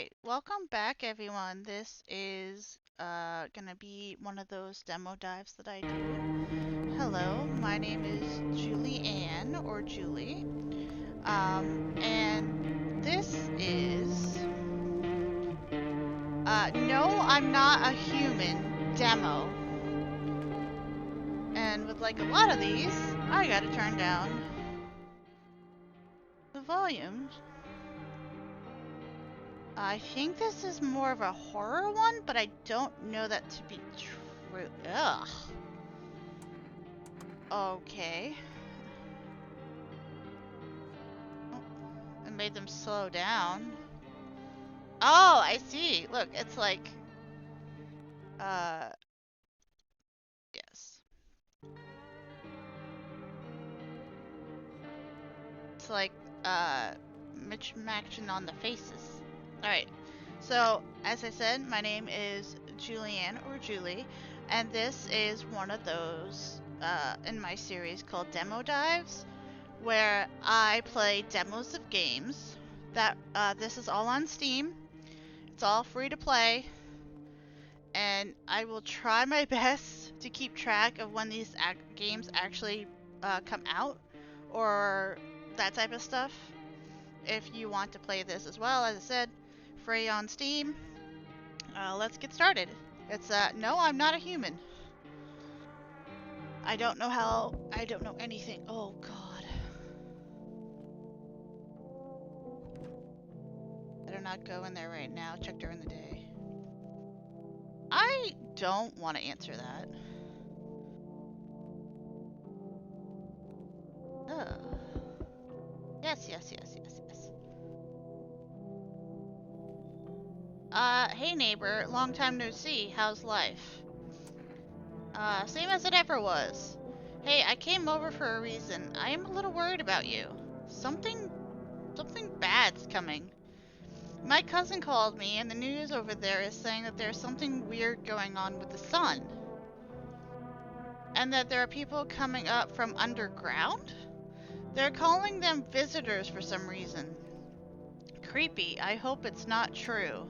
Alright, welcome back everyone. This is gonna be one of those demo dives that I do. Hello, my name is Julie Ann, or Julie. And this is No, I'm Not a Human demo. And with like a lot of these, I gotta turn down the volume. I think this is more of a horror one, but I don't know that to be true. Ugh. Okay. It made them slow down. Oh, I see. Look, it's like, yes. It's like, mismatching on the faces. Alright. So, as I said, my name is Julianne, or Julie, and this is one of those, in my series called Demo Dives, where I play demos of games. That, this is all on Steam. It's all free to play. And I will try my best to keep track of when these games actually come out, or that type of stuff. If you want to play this as well, as I said, free on Steam. Let's get started. It's No, I'm Not a Human. I don't know anything. Oh god. Better not go in there right now. Check during the day. I don't want to answer that. Ugh. Yes. Hey neighbor, long time no see. How's life? Same as it ever was. Hey, I came over for a reason. I am a little worried about you. Something bad's coming. My cousin called me, and the news over there is saying that there's something weird going on with the sun. And that there are people coming up from underground? They're calling them visitors for some reason. Creepy. I hope it's not true.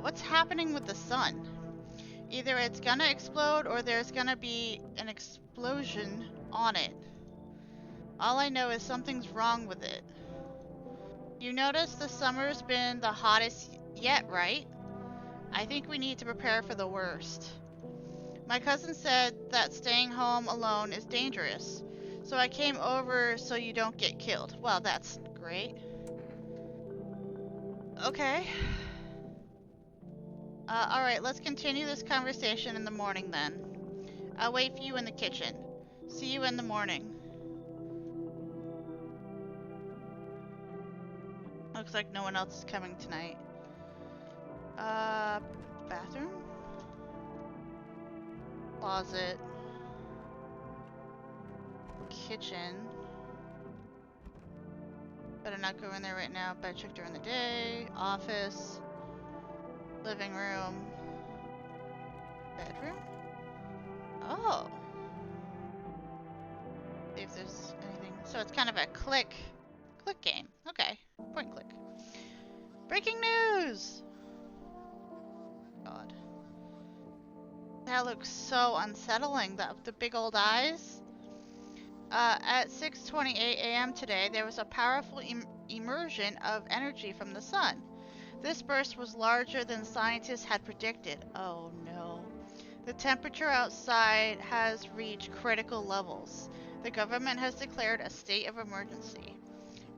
What's happening with the sun? Either it's gonna explode or there's gonna be an explosion on it. All I know is something's wrong with it. You notice the summer's been the hottest yet, right? I think we need to prepare for the worst. My cousin said that staying home alone is dangerous, so I came over so you don't get killed. Well, that's great. Okay. Alright, let's continue this conversation in the morning then. I'll wait for you in the kitchen. See you in the morning. Looks like no one else is coming tonight. Bathroom? Closet. Kitchen. Better not go in there right now. Better check during the day. Office. Living room. Bedroom? Oh. See if there's anything. So it's kind of a click game. Okay. Point click. Breaking news! God. That looks so unsettling. The big old eyes. At 6:28 a.m. today, there was a powerful immersion of energy from the sun. This burst was larger than scientists had predicted. Oh no. The temperature outside has reached critical levels. The government has declared a state of emergency.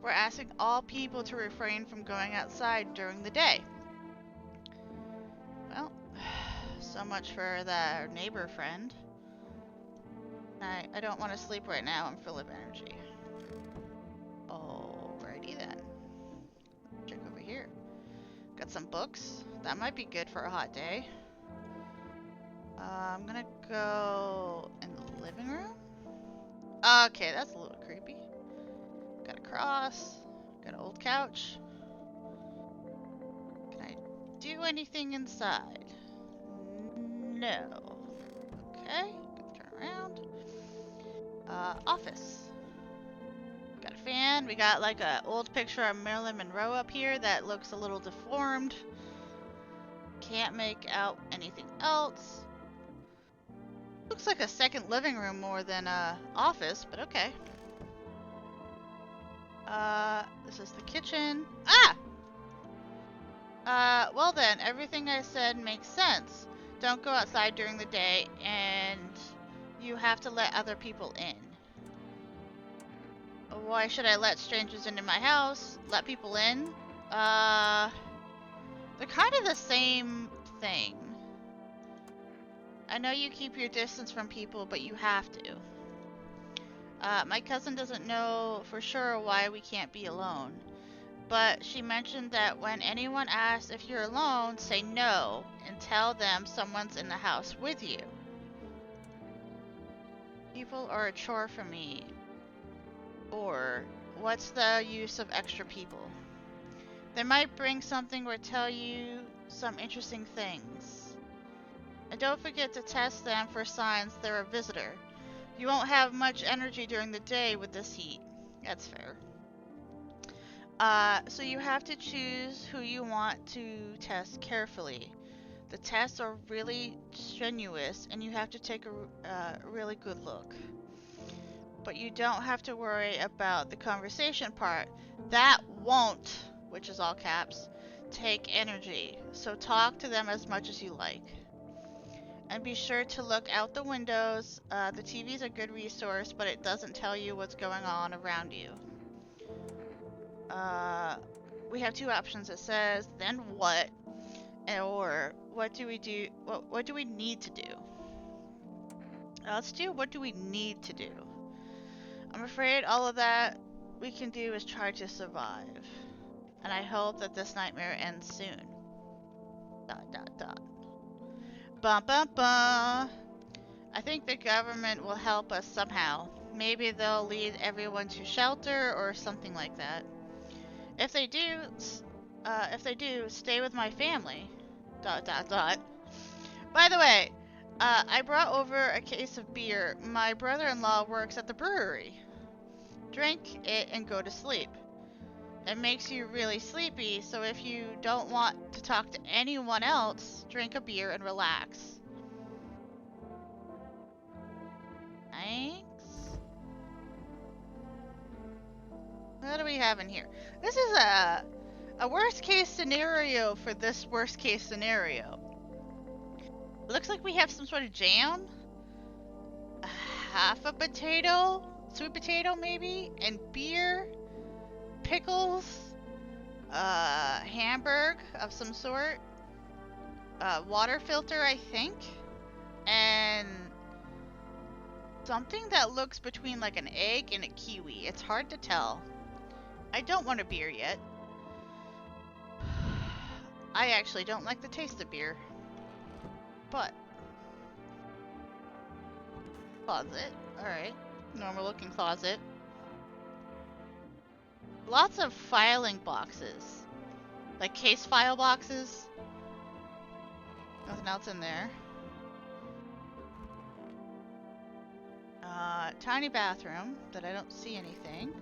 We're asking all people to refrain from going outside during the day. Well, so much for that neighbor friend. I don't want to sleep right now. I'm full of energy. Alrighty then. Check over here. Got some books. That might be good for a hot day. I'm gonna go in the living room. Okay, that's a little creepy. Got a cross. Got an old couch. Can I do anything inside? No. Okay, turn around. Office. Got a fan. We got like a old picture of Marilyn Monroe up here that looks a little deformed. Can't make out anything else. Looks like a second living room more than a office, but okay. This is the kitchen. Well then, everything I said makes sense. Don't go outside during the day, and you have to let other people in. Why should I let strangers into my house? Let people in? They're kind of the same thing. I know you keep your distance from people, but you have to. My cousin doesn't know for sure why we can't be alone. But she mentioned that when anyone asks if you're alone, say no and tell them someone's in the house with you. People are a chore for me. Or, what's the use of extra people? They might bring something or tell you some interesting things. And don't forget to test them for signs they're a visitor. You won't have much energy during the day with this heat. That's fair. So you have to choose who you want to test carefully. The tests are really strenuous and you have to take a really good look. But you don't have to worry about the conversation part. That won't, which is all caps, take energy. So talk to them as much as you like. And be sure to look out the windows. The TV's a good resource, but it doesn't tell you what's going on around you. We have two options. It says, then what? Or, what do we do? What do we need to do? Let's do what do we need to do. I'm afraid all of that we can do is try to survive. And I hope that this nightmare ends soon. ... Bum bum bum. I think the government will help us somehow. Maybe they'll lead everyone to shelter or something like that. If they do, stay with my family. ... By the way, I brought over a case of beer. My brother-in-law works at the brewery. Drink it and go to sleep. It makes you really sleepy, so if you don't want to talk to anyone else, drink a beer and relax. Thanks. What do we have in here? This is a worst case scenario for this worst case scenario. It looks like we have some sort of jam. Half a potato, sweet potato maybe, and beer, pickles, hamburg of some sort, water filter I think, and something that looks between like an egg and a kiwi. It's hard to tell. I don't want a beer yet. I actually don't like the taste of beer. But closet. Alright. Normal looking closet. Lots of filing boxes. Like case file boxes. Nothing else in there. Tiny bathroom that I don't see anything.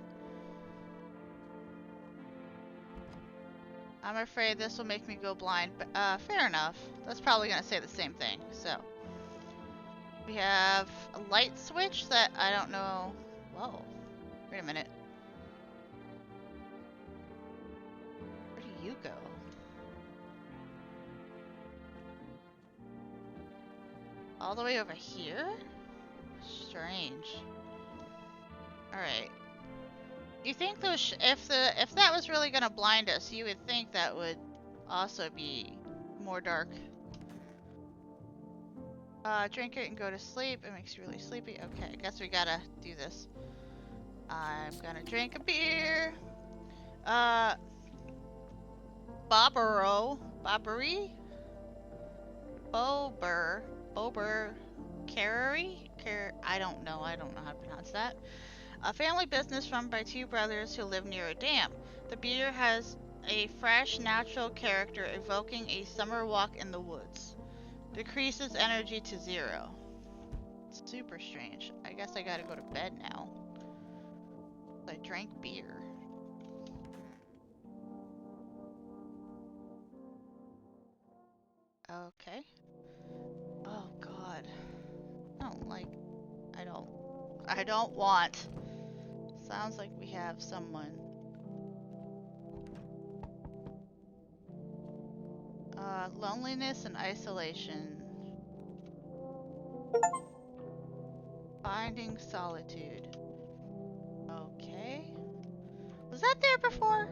I'm afraid this will make me go blind, but fair enough. That's probably gonna say the same thing, so. We have a light switch that I don't know. Whoa. Wait a minute. Where do you go? All the way over here? Strange. Alright. You think those if that was really gonna blind us, you would think that would also be more dark. Drink it and go to sleep. It makes you really sleepy. Okay, I guess we gotta do this. I'm gonna drink a beer. Bobbery? Bober Carey? I don't know how to pronounce that. A family business run by two brothers who live near a dam. The beer has a fresh, natural character evoking a summer walk in the woods. Decreases energy to 0. It's super strange. I guess I gotta go to bed now. I drank beer. Okay. Oh god. I don't like... I don't want. Sounds like we have someone. Loneliness and isolation. Finding solitude. Okay. Was that there before?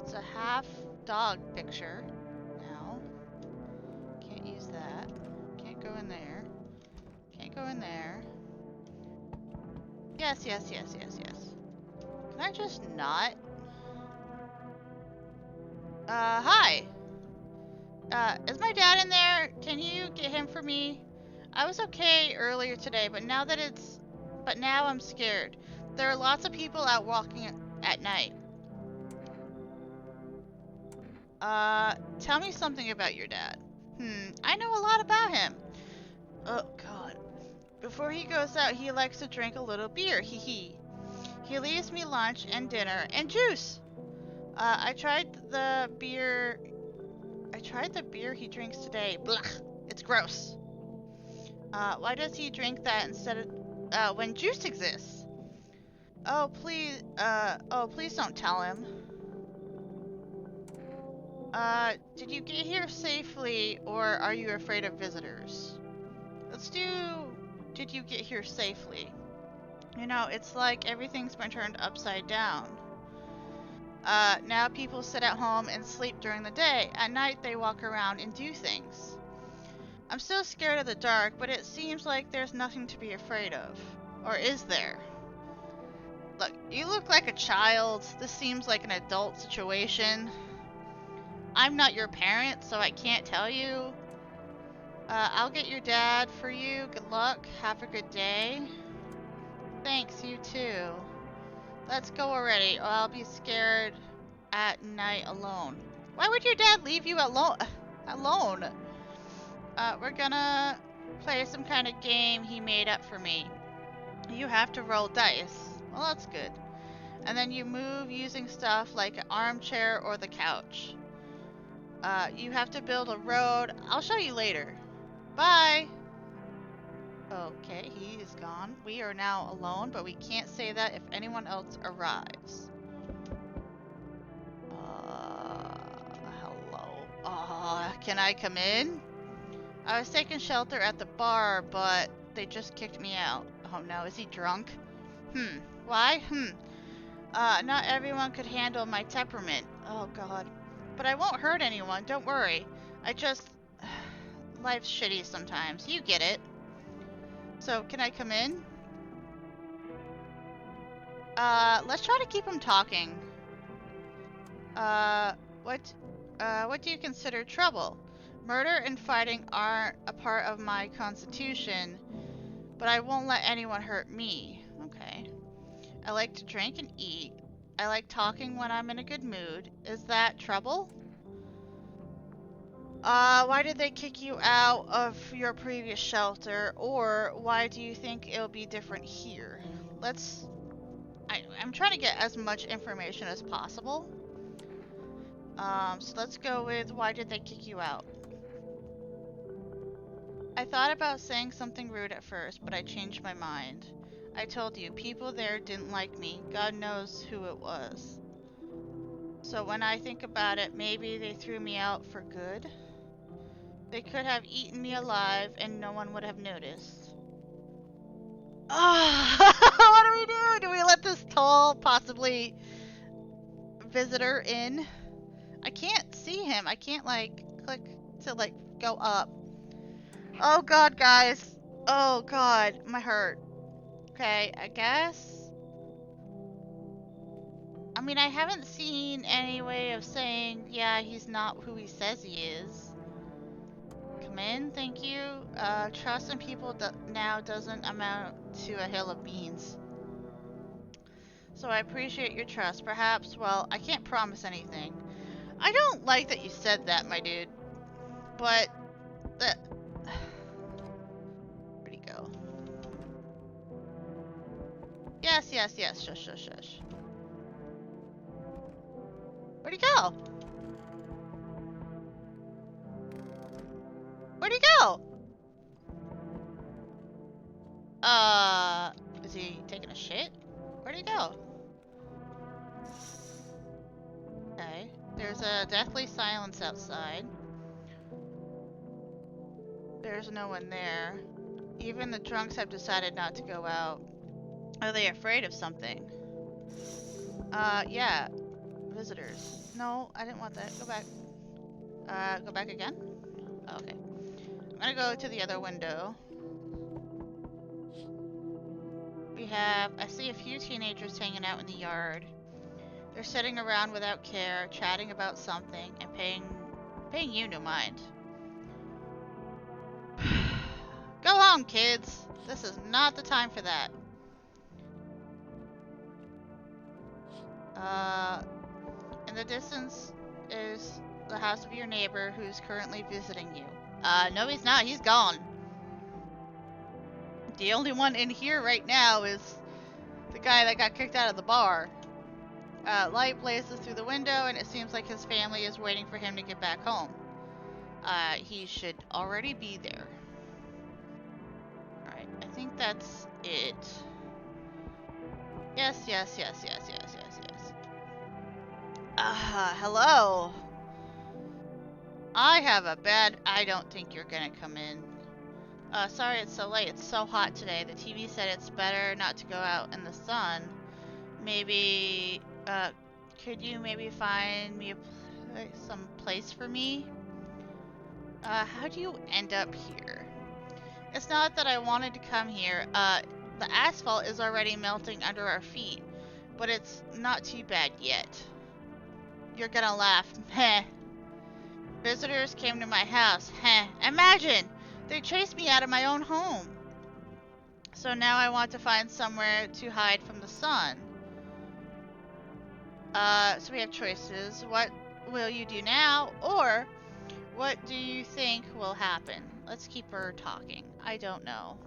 It's a half dog picture. Now. Can't use that. Can't go in there. Can't go in there. Yes, yes, yes, yes, yes. Can I just not? Hi! Is my dad in there? Can you get him for me? I was okay earlier today, but now I'm scared. There are lots of people out walking at night. Tell me something about your dad. I know a lot about him. Oh, God. Before he goes out, he likes to drink a little beer, hee hee. He leaves me lunch and dinner and juice. I tried the beer he drinks today. Blech. It's gross. Why does he drink that instead of, when juice exists? Oh, please don't tell him. Did you get here safely, or are you afraid of visitors? Let's do, did you get here safely? You know, it's like everything's been turned upside down. Now people sit at home and sleep during the day. At night, they walk around and do things. I'm still scared of the dark, but it seems like there's nothing to be afraid of. Or is there? Look, you look like a child. This seems like an adult situation. I'm not your parent, so I can't tell you. I'll get your dad for you. Good luck. Have a good day. Thanks, you too. Let's go already, or I'll be scared at night alone. Why would your dad leave you alone? We're gonna play some kind of game he made up for me. You have to roll dice. Well, that's good. And then you move using stuff like an armchair or the couch. You have to build a road. I'll show you later. Bye! Okay, he is gone. We are now alone, but we can't say that if anyone else arrives. Hello. Can I come in? I was taking shelter at the bar, but they just kicked me out. Oh no, is he drunk? Why? Not everyone could handle my temperament. Oh god. But I won't hurt anyone, don't worry. Life's shitty sometimes. You get it. So, can I come in? Let's try to keep him talking. What do you consider trouble? Murder and fighting aren't a part of my constitution, but I won't let anyone hurt me. Okay. I like to drink and eat. I like talking when I'm in a good mood. Is that trouble? Why did they kick you out of your previous shelter, or why do you think it'll be different here? I'm trying to get as much information as possible. So let's go with why did they kick you out? I thought about saying something rude at first, but I changed my mind. I told you, people there didn't like me. God knows who it was. So when I think about it, maybe they threw me out for good? They could have eaten me alive and no one would have noticed. What do we do? Do we let this tall, possibly visitor in? I can't see him. I can't, like, click to, like, go up. Oh god, guys. Oh god, my heart. Okay, I guess. I mean, I haven't seen any way of saying, yeah, he's not who he says he is. Come in, thank you. Trust in people now doesn't amount to a hill of beans. So I appreciate your trust. Perhaps, well, I can't promise anything. I don't like that you said that, my dude. But, that... Where'd he go? Yes, yes, yes. Shush, shush, shush. Where'd he go? Where'd he go? Is he taking a shit? Where'd he go? Okay. There's a deathly silence outside. There's no one there. Even the drunks have decided not to go out. Are they afraid of something? Yeah. Visitors. No, I didn't want that. Go back. Go back again? Okay. I'm gonna go to the other window. I see a few teenagers hanging out in the yard. They're sitting around without care, chatting about something, and paying you no mind. Go home, kids! This is not the time for that. In the distance is the house of your neighbor who's currently visiting you. No he's not, he's gone. The only one in here right now is the guy that got kicked out of the bar. Light blazes through the window and it seems like his family is waiting for him to get back home. He should already be there. Alright, I think that's it. Yes, yes, yes, yes, yes, yes, yes. Hello. I don't think you're gonna come in. Sorry it's so late. It's so hot today. The TV said it's better not to go out in the sun. Maybe, could you maybe find me some place for me? How do you end up here? It's not that I wanted to come here. The asphalt is already melting under our feet, but it's not too bad yet. You're gonna laugh. Heh. Visitors came to my house. Heh. Imagine! They chased me out of my own home. So now I want to find somewhere to hide from the sun. So we have choices. What will you do now? Or what do you think will happen? Let's keep her talking. I don't know.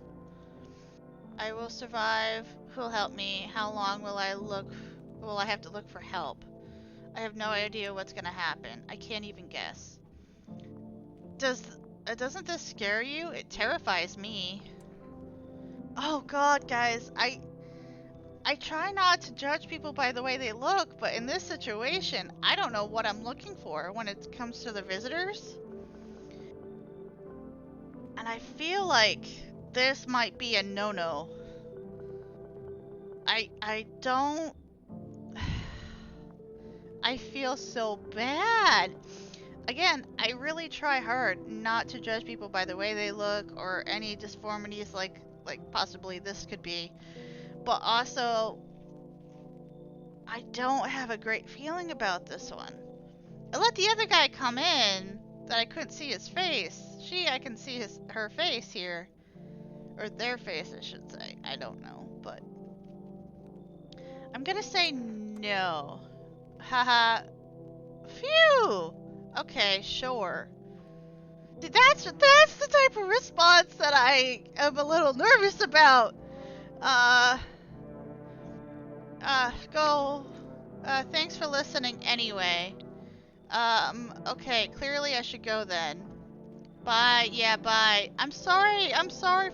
I will survive. Who'll help me? How long will I have to look for help? I have no idea what's gonna happen. I can't even guess. Doesn't this scare you? It terrifies me. Oh god, guys, I try not to judge people by the way they look, but in this situation, I don't know what I'm looking for when it comes to the visitors. And I feel like this might be a no-no. I don't... I feel so bad. Again, I really try hard not to judge people by the way they look or any disformities like possibly this could be. But also, I don't have a great feeling about this one. I let the other guy come in that I couldn't see his face. I can see her face here. Or their face, I should say. I don't know, but I'm gonna say no. Haha. Phew! Okay, sure. That's the type of response that I am a little nervous about. Thanks for listening anyway. Okay, clearly I should go then. Bye, yeah, bye. I'm sorry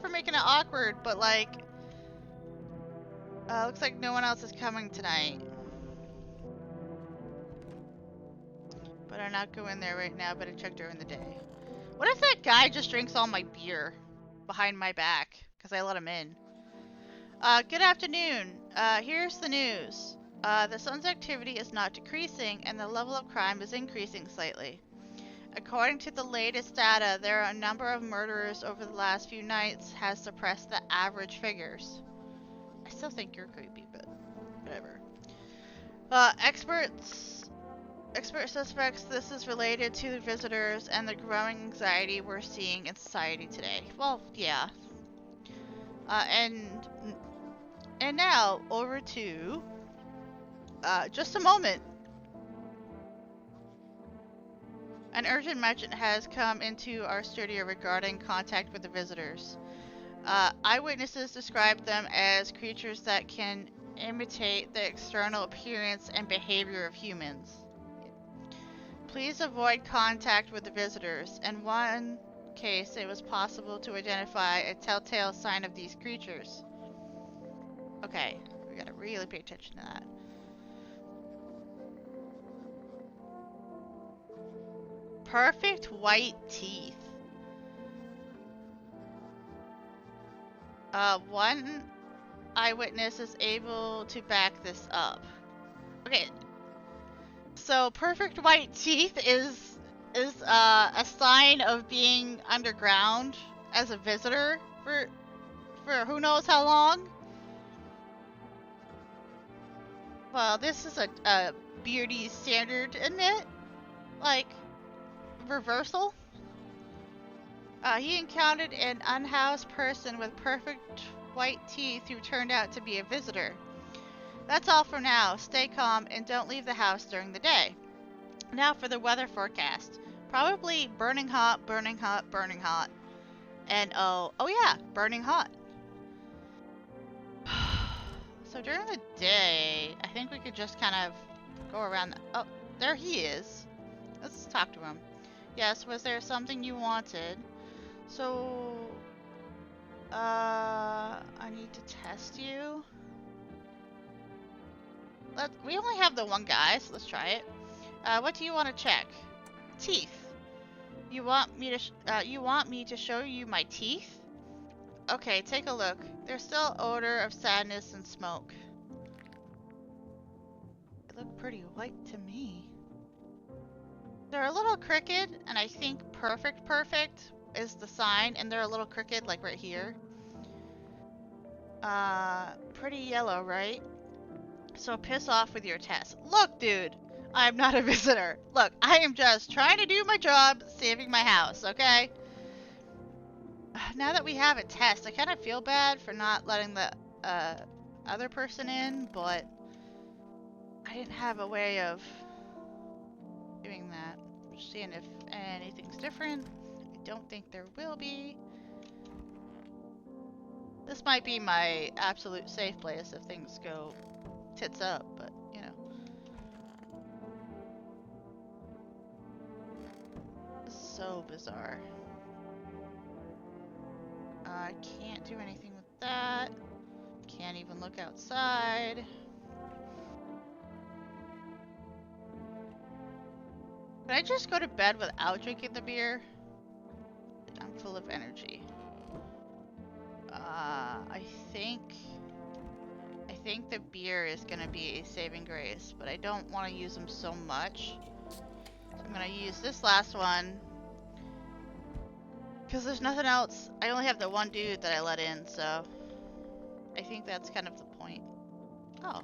for making it awkward, but like, looks like no one else is coming tonight. Better not go in there right now, better check during the day. What if that guy just drinks all my beer behind my back, because I let him in? Good afternoon. Here's the news. The sun's activity is not decreasing, and the level of crime is increasing slightly. According to the latest data, there are a number of murderers over the last few nights has suppressed the average figures. I still think you're creepy, but whatever. Expert suspects this is related to the visitors and the growing anxiety we're seeing in society today. Well, yeah. And now over to just a moment. An urgent message has come into our studio regarding contact with the visitors. Eyewitnesses describe them as creatures that can imitate the external appearance and behavior of humans. Please avoid contact with the visitors. In one case, it was possible to identify a telltale sign of these creatures. Okay, we gotta really pay attention to that. Perfect white teeth. One eyewitness is able to back this up. Okay, so perfect white teeth is a sign of being underground as a visitor for who knows how long. Well, this is a Beardy standard, isn't it? Like, reversal? He encountered an unhoused person with perfect white teeth who turned out to be a visitor. That's all for now. Stay calm and don't leave the house during the day. Now for the weather forecast. Probably burning hot, burning hot, burning hot. And oh yeah, burning hot. So during the day, I think we could just kind of go around. Oh, there he is. Let's talk to him. Yes, was there something you wanted? So, I need to test you. We only have the one guy, so let's try it. What do you want to check? Teeth. You want me to show you my teeth? Okay, take a look. There's still odor of sadness and smoke. They look pretty white to me. They're a little crooked, and I think perfect is the sign, and they're a little crooked, like right here. Pretty yellow, right? So piss off with your test. Look, dude, I'm not a visitor. Look, I am just trying to do my job, saving my house, okay? Now that we have a test, I kind of feel bad for not letting the other person in, but I didn't have a way of doing that. Just seeing if anything's different. I don't think there will be. This might be my absolute safe place if things go tits up, but you know. This is so bizarre. I can't do anything with that. Can't even look outside. Can I just go to bed without drinking the beer? I'm full of energy. I think the beer is gonna be a saving grace, but I don't want to use them so much. So I'm gonna use this last one. Because there's nothing else. I only have the one dude that I let in, so I think that's kind of the point. Oh.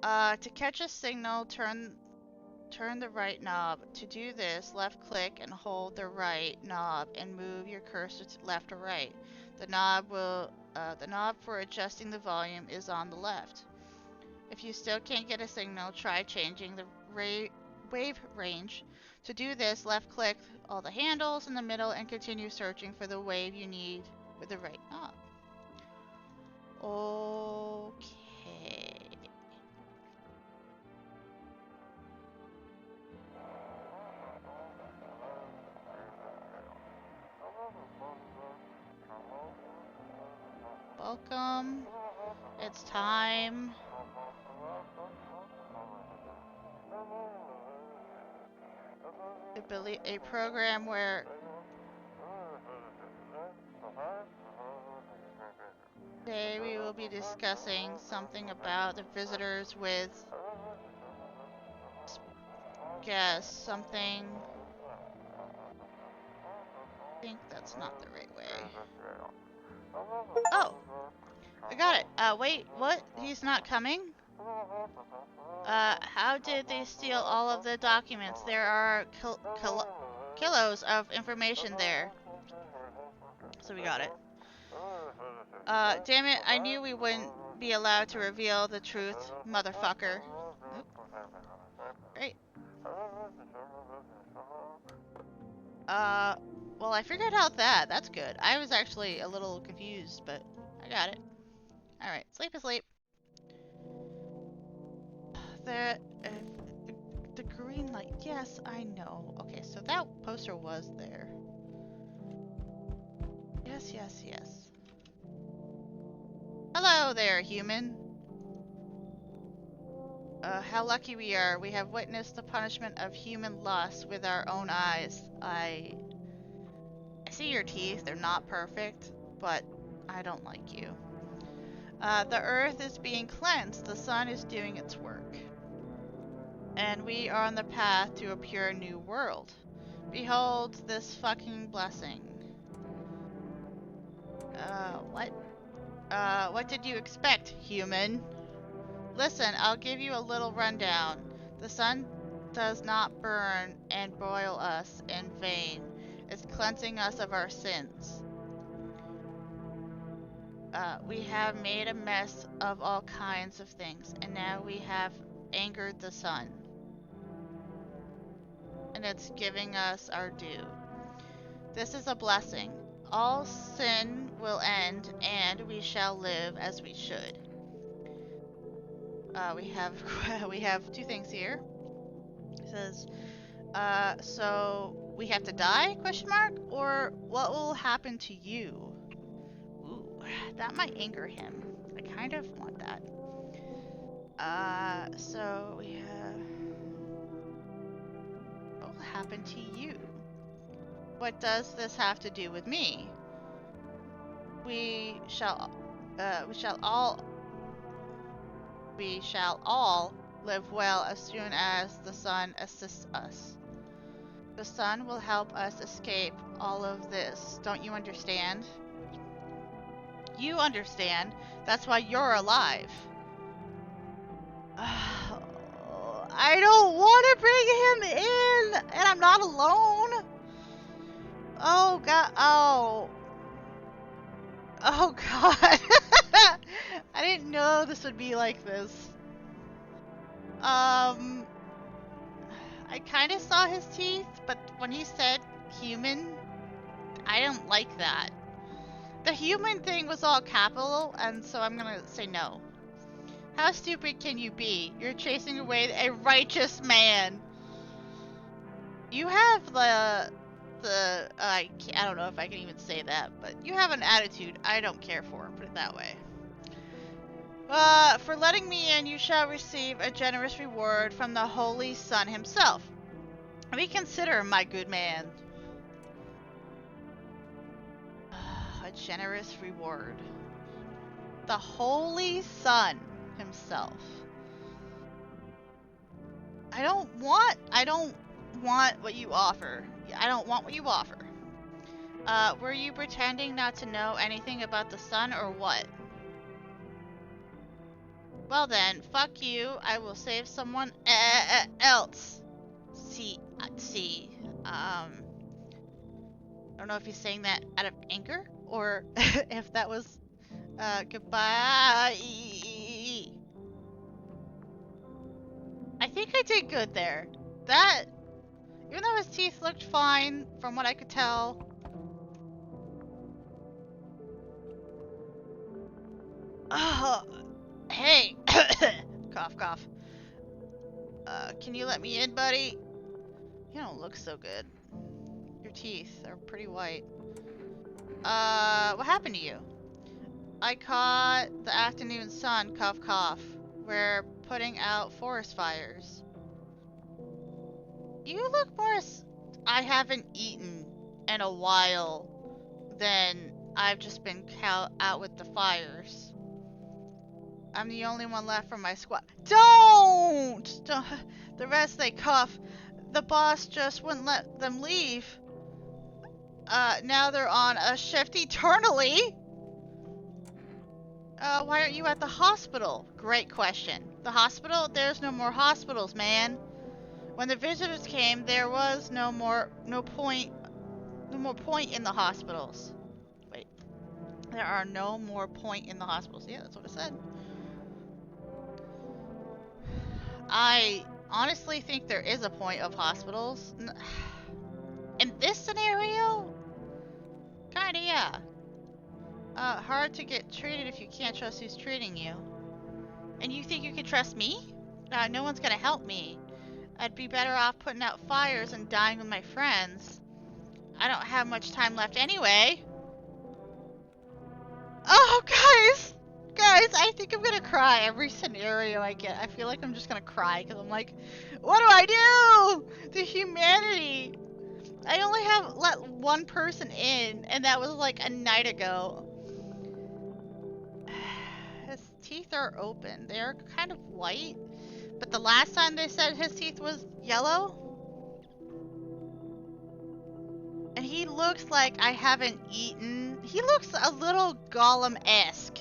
To catch a signal, turn the right knob. To do this, left click and hold the right knob and move your cursor to left or right. The knob for adjusting the volume is on the left. If you still can't get a signal, try changing the wave range. To do this, left click all the handles in the middle and continue searching for the wave you need with the right knob. Okay. Welcome. It's time. A program where today we will be discussing something about the visitors with something. I think that's not the right way. Oh, I got it. Wait, what? He's not coming? How did they steal all of the documents? There are kilos of information there. So we got it. Damn it, I knew we wouldn't be allowed to reveal the truth, motherfucker. Oop. Great. Well, I figured out that. That's good. I was actually a little confused, but I got it. Alright, sleep asleep. The, the green light. Yes, I know. Okay, so that poster was there. Yes, yes, yes. Hello there, human. How lucky we are. We have witnessed the punishment of human lust with our own eyes. I see your teeth. They're not perfect, but I don't like you. The earth is being cleansed. The sun is doing its work. And we are on the path to a pure new world. Behold this fucking blessing. What? What did you expect, human? Listen, I'll give you a little rundown. The sun does not burn and boil us in vain. It's cleansing us of our sins. We have made a mess of all kinds of things, and now we have angered the sun. And it's giving us our due. This is a blessing. All sin will end, and we shall live as we should. We have two things here. It says, so we have to die? Question mark? Or what will happen to you? Ooh, that might anger him. I kind of want that. So we have. What will happen to you? What does this have to do with me? We shall all live well as soon as the sun assists us. The sun will help us escape all of this. Don't you understand? You understand. That's why you're alive. I don't want to bring him in, and I'm not alone. Oh god. Oh god. I didn't know this would be like this. I kind of saw his teeth, but when he said human, I don't like that. The human thing was all capital, and so I'm gonna say no. How stupid can you be? You're chasing away a righteous man. You have I don't know if I can even say that, but you have an attitude I don't care for, put it that way. For letting me in, you shall receive a generous reward from the Holy Sun himself. Reconsider, my good man. A generous reward. The Holy Sun himself. I don't want what you offer. I don't want what you offer. Were you pretending not to know anything about the sun or what? Well then, fuck you. I will save someone else. See. I don't know if he's saying that out of anger or if that was goodbye. I think I did good there. That, even though his teeth looked fine from what I could tell. Hey. Cough, cough. Can you let me in, buddy? You don't look so good. Your teeth are pretty white. What happened to you? I caught the afternoon sun, cough, cough. We're putting out forest fires. You look more I haven't eaten in a while than I've just been out with the fires. I'm the only one left from my squad. Don't! The rest, they cough. The boss just wouldn't let them leave. Now they're on a shift eternally. Why aren't you at the hospital? Great question. The hospital? There's no more hospitals, man. When the visitors came, there was no more point in the hospitals. Wait. There are no more point in the hospitals. Yeah, that's what it said. I honestly think there is a point of hospitals. In this scenario? Kinda, yeah. Hard to get treated if you can't trust who's treating you. And you think you can trust me? No one's gonna help me. I'd be better off putting out fires and dying with my friends. I don't have much time left anyway. Oh, guys! Guys, I think I'm gonna cry every scenario I get. I feel like I'm just gonna cry because I'm like, what do I do? The humanity. I only have let one person in, and that was like a night ago. His teeth are open. They're kind of white. But the last time they said his teeth was yellow. And he looks like I haven't eaten. He looks a little Gollum-esque.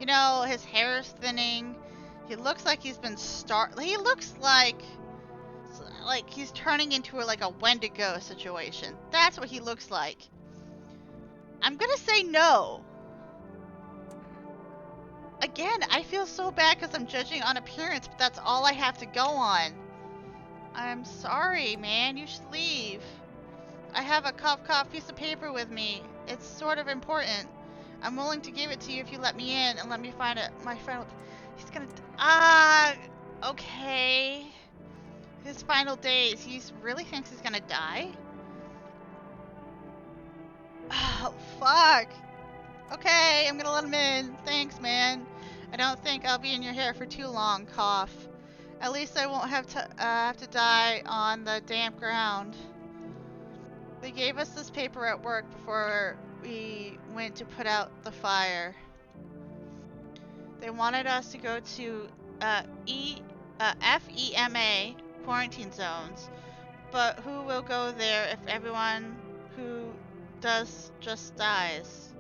You know, his hair is thinning. He looks like he's been he looks like he's turning into like a Wendigo situation. That's what he looks like. I'm gonna say no. Again, I feel so bad because I'm judging on appearance, but that's all I have to go on. I'm sorry, man. You should leave. I have a cough piece of paper with me. It's sort of important. I'm willing to give it to you if you let me in and let me find it. My friend, he's gonna. Okay. His final days. He really thinks he's gonna die? Oh, fuck. Okay, I'm gonna let him in. Thanks, man. I don't think I'll be in your hair for too long. Cough. At least I won't have to die on the damp ground. They gave us this paper at work before we went to put out the fire. They wanted us to go to FEMA quarantine zones, but who will go there if everyone who does just dies?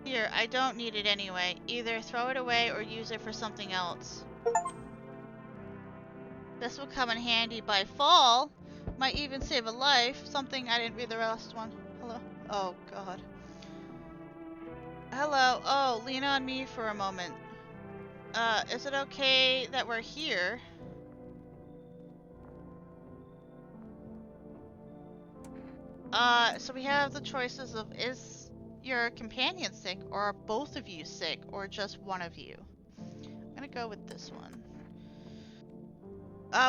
Here, I don't need it anyway. Either throw it away or use it for something else. This will come in handy by fall. Might even save a life. Something I didn't read the last one. Hello? Oh, God. Hello. Oh, lean on me for a moment. Is it okay that we're here? So we have the choices of is your companion sick, or are both of you sick, or just one of you? I'm gonna go with this one.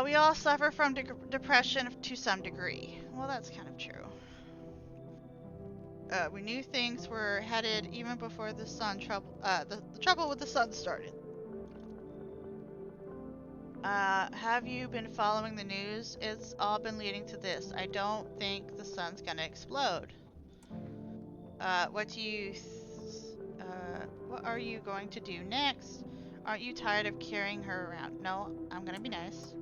We all suffer from depression to some degree. Well, that's kind of true. We knew things were headed even before the trouble with the sun started. Have you been following the news? It's all been leading to this. I don't think the sun's gonna explode. What are you going to do next? Aren't you tired of carrying her around? No, I'm gonna be nice.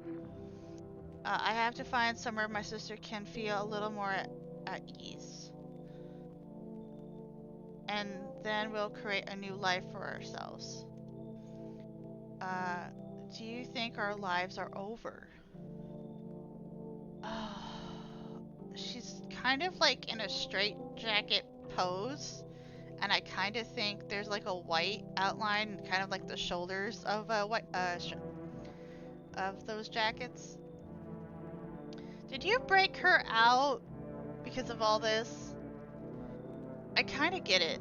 I have to find somewhere my sister can feel a little more at ease. And then we'll create a new life for ourselves. Do you think our lives are over? She's kind of like in a straitjacket pose, and I kind of think there's like a white outline, kind of like the shoulders of of those jackets. Did you break her out because of all this? I kind of get it.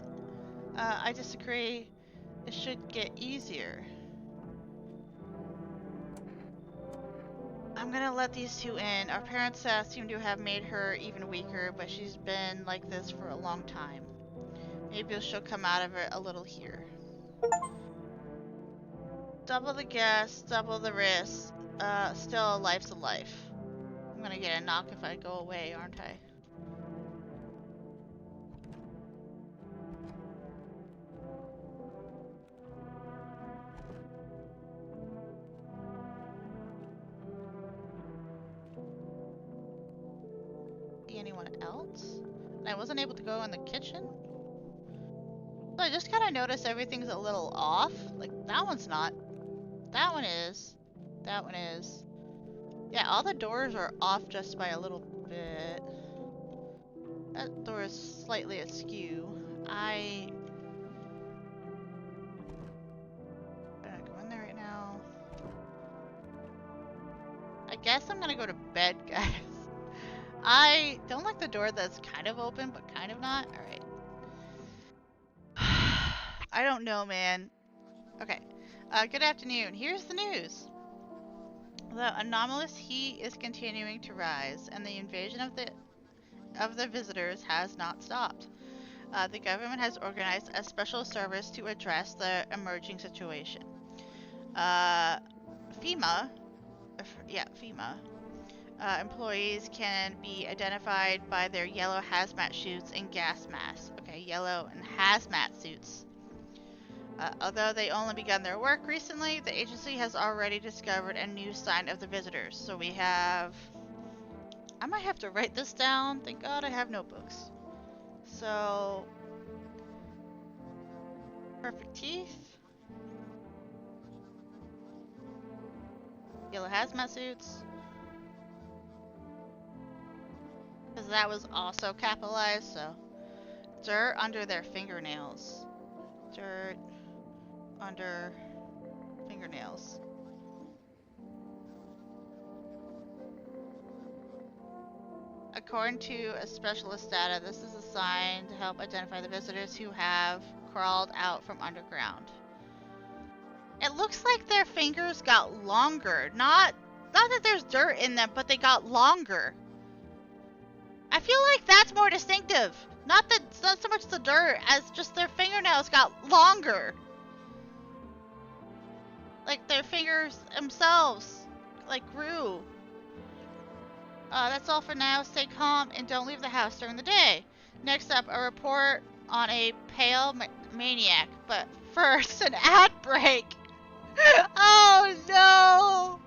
I disagree. It should get easier. I'm gonna let these two in. Our parents seem to have made her even weaker, but she's been like this for a long time. Maybe she'll come out of it a little here. Double the gas, double the risk. Still a life's a life. I'm gonna get a knock if I go away, aren't I? See anyone else? I wasn't able to go in the kitchen? So I just kind of noticed everything's a little off. Like, that one's not. That one is. That one is. Yeah, all the doors are off just by a little bit. That door is slightly askew. I'm gonna go in there right now. I guess I'm gonna go to bed, guys. I don't like the door that's kind of open, but kind of not. Alright. I don't know, man. Okay. Good afternoon. Here's the news. The anomalous heat is continuing to rise, and the invasion of the visitors has not stopped. The government has organized a special service to address the emerging situation. FEMA, employees can be identified by their yellow hazmat suits and gas masks. Okay, yellow and hazmat suits. Although they only begun their work recently, the agency has already discovered a new sign of the visitors. So we have... I might have to write this down. Thank God I have notebooks. So... perfect teeth. Yellow hazmat suits. Because that was also capitalized, so... dirt under their fingernails. Dirt under fingernails. According to a specialist data, this is a sign to help identify the visitors who have crawled out from underground. It looks like their fingers got longer. Not that there's dirt in them, but they got longer. I feel like that's more distinctive. Not so much the dirt as just their fingernails got longer. Like their fingers themselves, like, grew. That's all for now. Stay calm and don't leave the house during the day. Next up, a report on a pale maniac. But first, an ad break. Oh no!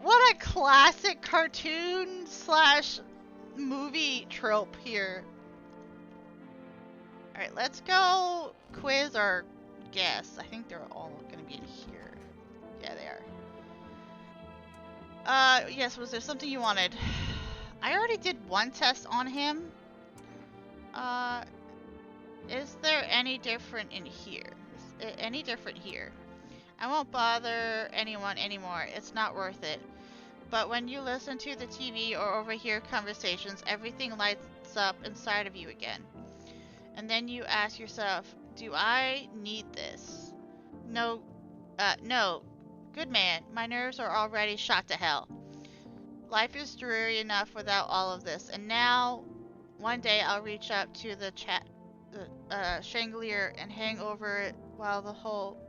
What a classic cartoon / movie trope here. Alright, let's go quiz our guests. I think they're all gonna be in here. Yeah, they are. Yes, was there something you wanted? I already did one test on him. Is there any different in here? Any different here? I won't bother anyone anymore. It's not worth it. But when you listen to the TV or overhear conversations, everything lights up inside of you again. And then you ask yourself, do I need this? No. Good man, my nerves are already shot to hell. Life is dreary enough without all of this, and now, one day I'll reach up to the chandelier and hang over it while the whole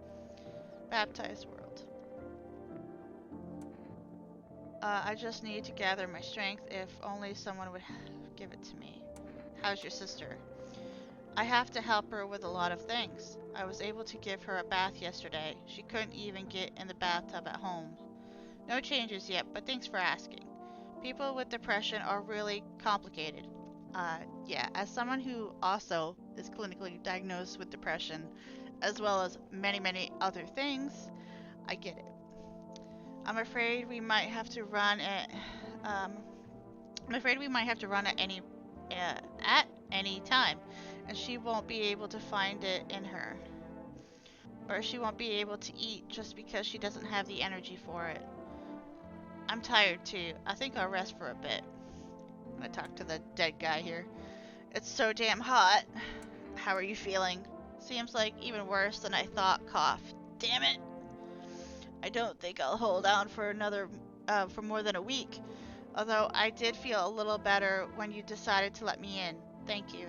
baptized world. I just need to gather my strength. If only someone would give it to me. How's your sister? I have to help her with a lot of things. I was able to give her a bath yesterday. She couldn't even get in the bathtub at home. No changes yet, but thanks for asking. People with depression are really complicated. Yeah, as someone who also is clinically diagnosed with depression, as well as many, many other things, I get it. I'm afraid we might have to run at any time, and she won't be able to find it in her. Or she won't be able to eat just because she doesn't have the energy for it. I'm tired too. I think I'll rest for a bit. I'm gonna talk to the dead guy here. It's so damn hot. How are you feeling? Seems like even worse than I thought. Cough. Damn it. I don't think I'll hold on for for more than a week. Although I did feel a little better when you decided to let me in. Thank you.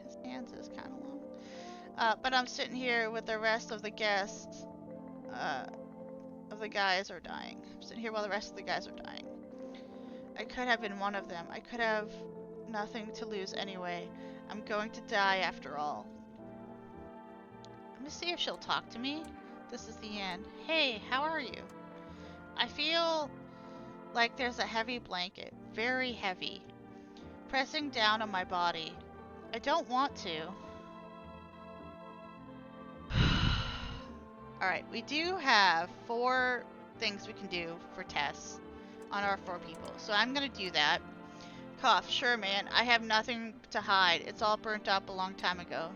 His hands is kind of long. But I'm sitting here with the rest of the guests. Of the guys are dying. I'm sitting here while the rest of the guys are dying. I could have been one of them. I could have nothing to lose anyway. I'm going to die after all. Let me see if she'll talk to me. This is the end. Hey, how are you? I feel like there's a heavy blanket, very heavy, pressing down on my body. I don't want to. Alright, we do have 4 things we can do for tests on our 4 people. So I'm gonna do that. Cough, sure man, I have nothing to hide. It's all burnt up a long time ago.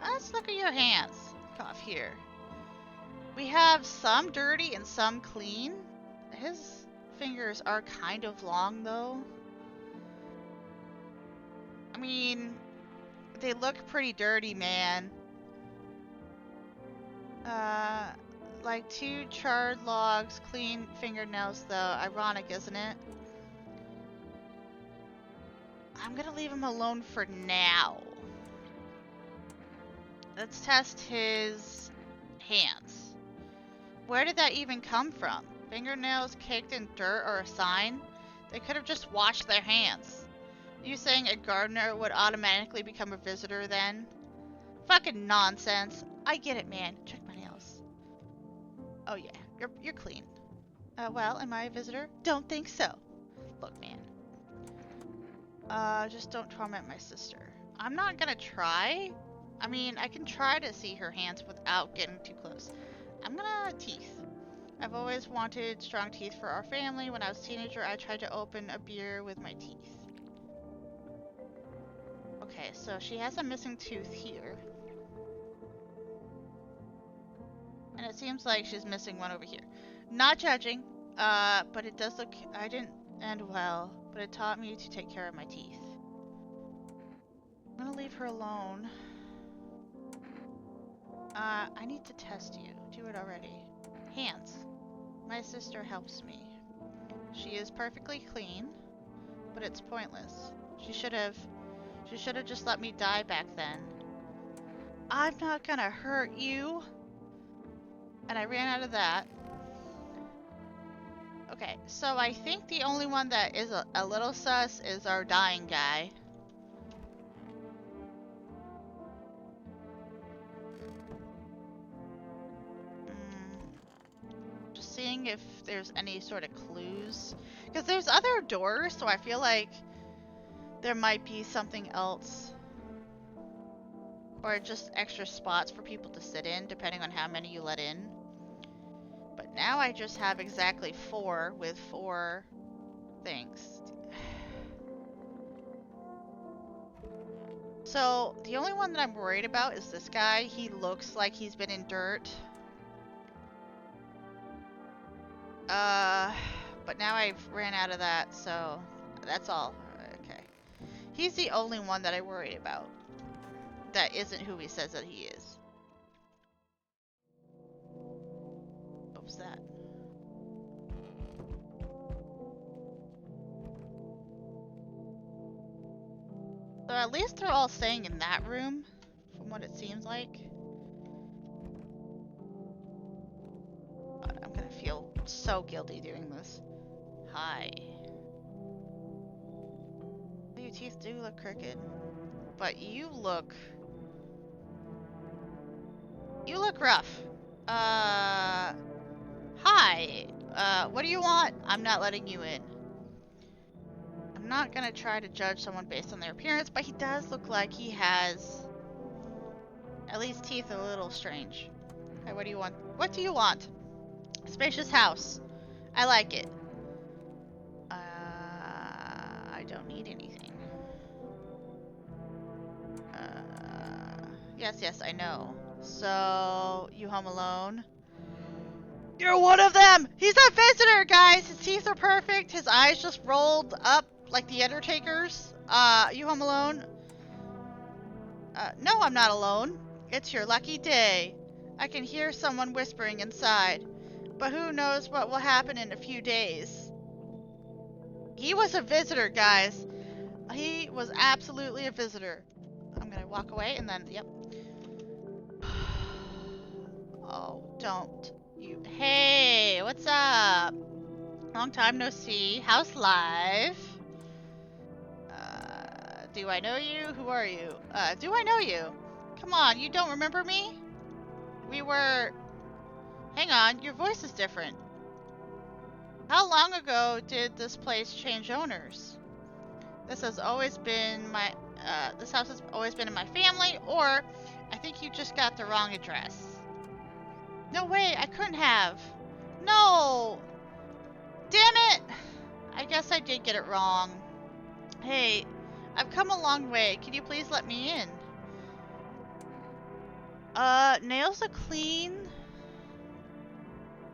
Let's look at your hands. Cough here. We have some dirty and some clean. his fingers are kind of long, though. I mean, they look pretty dirty, man. Like 2 charred logs, clean fingernails, though. Ironic, isn't it? I'm gonna leave him alone for now. Let's test his hands. Where did that even come from? Fingernails caked in dirt or a sign? They could have just washed their hands. You saying a gardener would automatically become a visitor then? Fucking nonsense. I get it, man. Check my nails. Oh yeah, you're clean. Well, am I a visitor? Don't think so. Look, man. Just don't torment my sister. I'm not gonna try. I mean, I can try to see her hands without getting too close. I'm gonna teeth. I've always wanted strong teeth for our family. When I was a teenager, I tried to open a beer with my teeth. Okay, so she has a missing tooth here. And it seems like she's missing one over here. Not judging, but it does look... I didn't end well, but it taught me to take care of my teeth. I'm gonna leave her alone. I need to test you. Do it already. Hands. My sister helps me. She is perfectly clean, but it's pointless. She should have just let me die back then. I'm not gonna hurt you. And I ran out of that. Okay, so I think the only one that is a little sus is our dying guy. Just seeing if there's any sort of clues. Because there's other doors, so I feel like there might be something else. Or just extra spots for people to sit in, depending on how many you let in. But now I just have exactly 4 with 4 things. So, the only one that I'm worried about is this guy. He looks like he's been in dirt. But now I've ran out of that, so that's all. Okay. He's the only one that I worry about. That isn't who he says that he is. What was that? So at least they're all staying in that room, from what it seems like. But I'm gonna feel so guilty doing this. Hi. Your teeth do look crooked, but you look rough. Hi. What do you want? I'm not letting you in. I'm not gonna try to judge someone based on their appearance, but he does look like he has at least teeth a little strange. Okay, what do you want? What do you want? Spacious house. I like it. I don't need anything. Yes, I know. So, you home alone? You're one of them! He's a visitor, guys! His teeth are perfect. His eyes just rolled up like the Undertaker's. You home alone? No, I'm not alone. It's your lucky day. I can hear someone whispering inside. But who knows what will happen in a few days. He was a visitor, guys. He was absolutely a visitor. I'm gonna walk away and then, yep. Oh, don't you. Hey, what's up? Long time no see. How's life? Do I know you? Who are you? Do I know you? Come on, you don't remember me? We were... Hang on, your voice is different. How long ago did this place change owners? This has always been my... this house has always been in my family, or I think you just got the wrong address. No way, I couldn't have. No! Damn it! I guess I did get it wrong. Hey, I've come a long way. Can you please let me in? Nails are clean.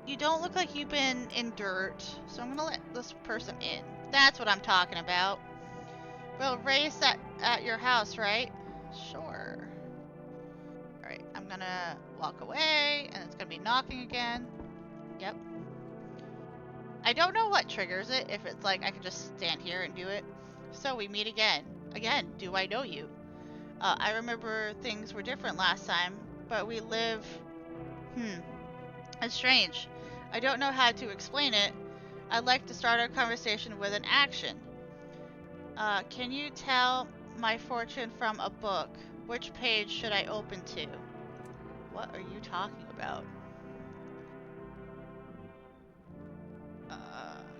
You don't look like you've been in dirt, so I'm gonna let this person in. That's what I'm talking about. We'll race at your house, right? Sure. Alright, I'm gonna walk away, and it's gonna be knocking again. Yep. I don't know what triggers it, if it's like I can just stand here and do it. So we meet again. Again, do I know you? I remember things were different last time, but we live... It's strange. I don't know how to explain it. I'd like to start our conversation with an action. Can you tell my fortune from a book? Which page should I open to? What are you talking about?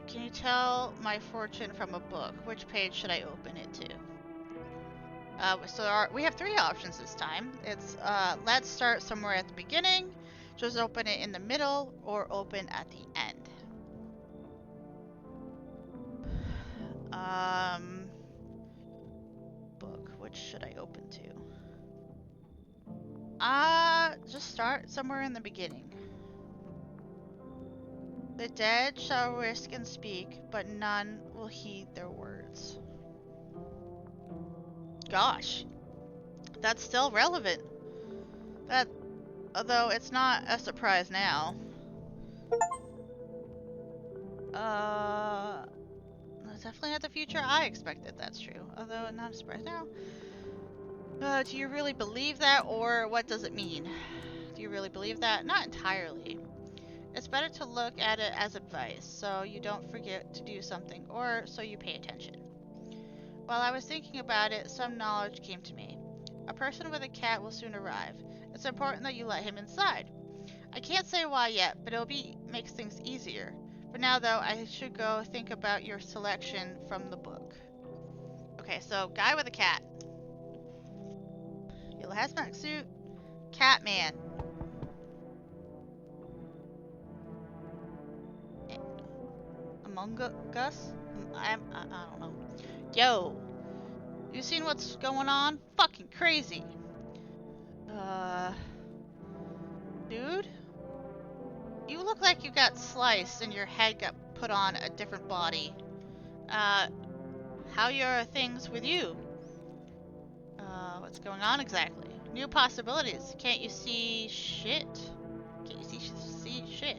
Can you tell my fortune from a book? Which page should I open it to? We have 3 options this time. It's let's start somewhere at the beginning, just open it in the middle, or open at the end. Book. Which should I open to? Just start somewhere in the beginning. The dead shall risk and speak, but none will heed their words. Gosh, that's still relevant. Although it's not a surprise now. That's definitely not the future I expected, that's true. Although not a surprise now. Do you really believe that, or what does it mean? Do you really believe that? Not entirely. It's better to look at it as advice, so you don't forget to do something, or so you pay attention. While I was thinking about it, some knowledge came to me. A person with a cat will soon arrive. It's important that you let him inside. I can't say why yet, but makes things easier. For now, though, I should go think about your selection from the book. Okay, so guy with a cat. Yellow hazmat suit. Catman. Among Us? I don't know. Yo! You seen what's going on? Fucking crazy. Dude? You look like you got sliced and your head got put on a different body. How are things with you? What's going on exactly? New possibilities. Can't you see shit? Can't you see shit?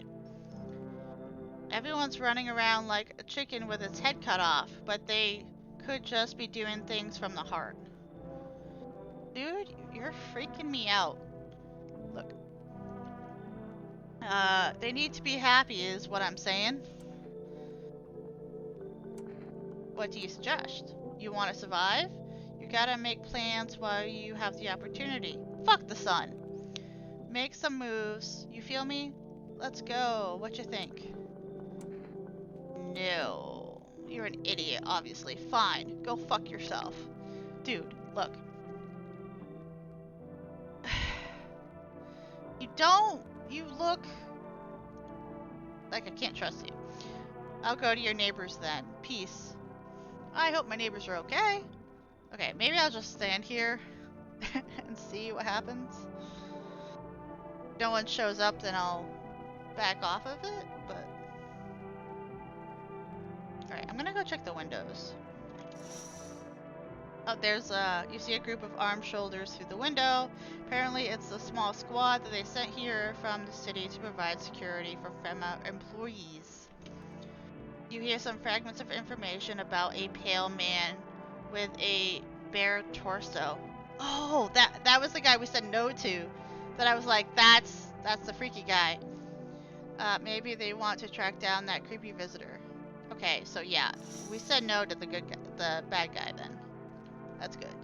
Everyone's running around like a chicken with its head cut off, but they could just be doing things from the heart. Dude, you're freaking me out. Look. They need to be happy is what I'm saying. What do you suggest? You want to survive? You gotta make plans while you have the opportunity. Fuck the sun. Make some moves. You feel me? Let's go. What you think? No. You're an idiot, obviously. Fine. Go fuck yourself. Dude, look. You look like I can't trust you. I'll go to your neighbors then. Peace. I hope my neighbors are okay. Okay, maybe I'll just stand here and see what happens. If no one shows up, then I'll back off of it, but... Alright, I'm gonna go check the windows. Oh, there's you see a group of armed shoulders through the window. Apparently it's a small squad that they sent here from the city to provide security for FEMA employees. You hear some fragments of information about a pale man with a bare torso. Oh, that was the guy we said no to. That I was like, that's the freaky guy. Maybe they want to track down that creepy visitor. Okay, so yeah, we said no to the bad guy then. That's good.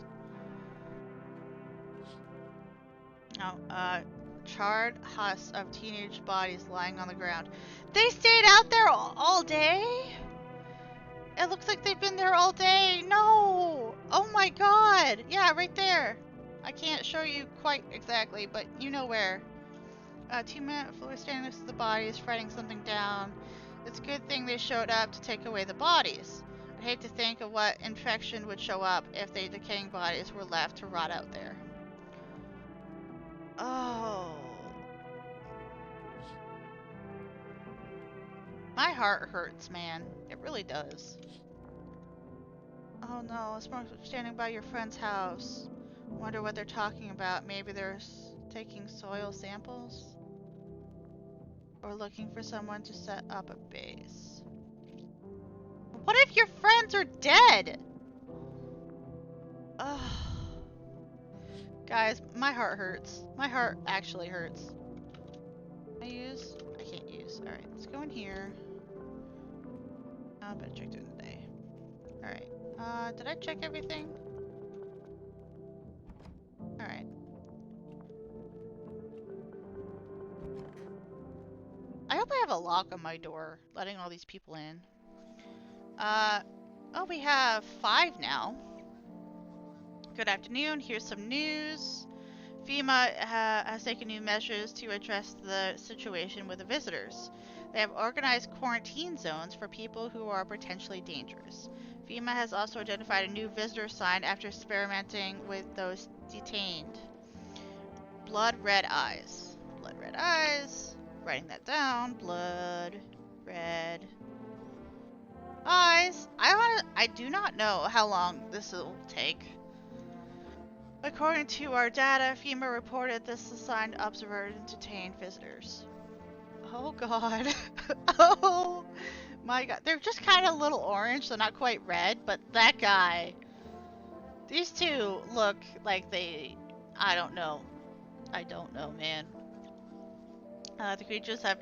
Now, charred husks of teenage bodies lying on the ground. They stayed out there all day? It looks like they've been there all day. No! Oh my god! Yeah, right there. I can't show you quite exactly, but you know where. 2 men were standing next to the bodies, writing something down. It's a good thing they showed up to take away the bodies. I hate to think of what infection would show up if the decaying bodies were left to rot out there. Oh. My heart hurts, man. It really does. Oh no, Smoke's standing by your friend's house. Wonder what they're talking about. Maybe they're taking soil samples? Or looking for someone to set up a base. What if your friends are dead? Ugh. Guys, my heart hurts. My heart actually hurts. Can I use? I can't use. Alright, let's go in here. I better check during the day. Alright. Did I check everything? Alright. I hope I have a lock on my door, letting all these people in. Oh, we have 5 now. Good afternoon, here's some news. FEMA has taken new measures to address the situation with the visitors. They have organized quarantine zones for people who are potentially dangerous. FEMA has also identified a new visitor sign after experimenting with those detained. Blood red eyes. Blood red eyes. Writing that down. Blood red eyes. I do not know how long this will take. According to our data, FEMA reported this assigned observer and detained visitors. Oh god. Oh my god. They're just kind of a little orange, so not quite red, but that guy. These two look like they... I don't know. I don't know, man. The creatures have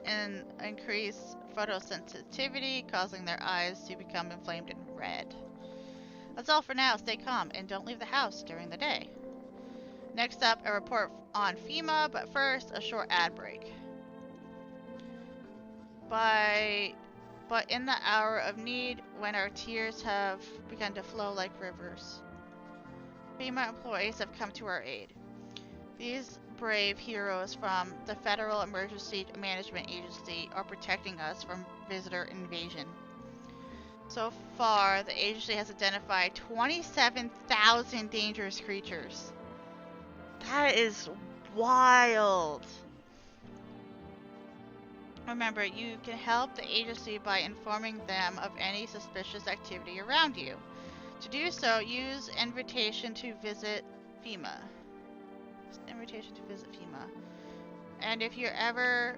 increased photosensitivity, causing their eyes to become inflamed and red. That's all for now. Stay calm and don't leave the house during the day. Next up, a report on FEMA, but first, a short ad break. But in the hour of need, when our tears have begun to flow like rivers, FEMA employees have come to our aid. These brave heroes from the Federal Emergency Management Agency are protecting us from visitor invasion. So far, the agency has identified 27,000 dangerous creatures. That is wild. Remember, you can help the agency by informing them of any suspicious activity around you. To do so, use invitation to visit FEMA. Invitation to visit FEMA. And if you're ever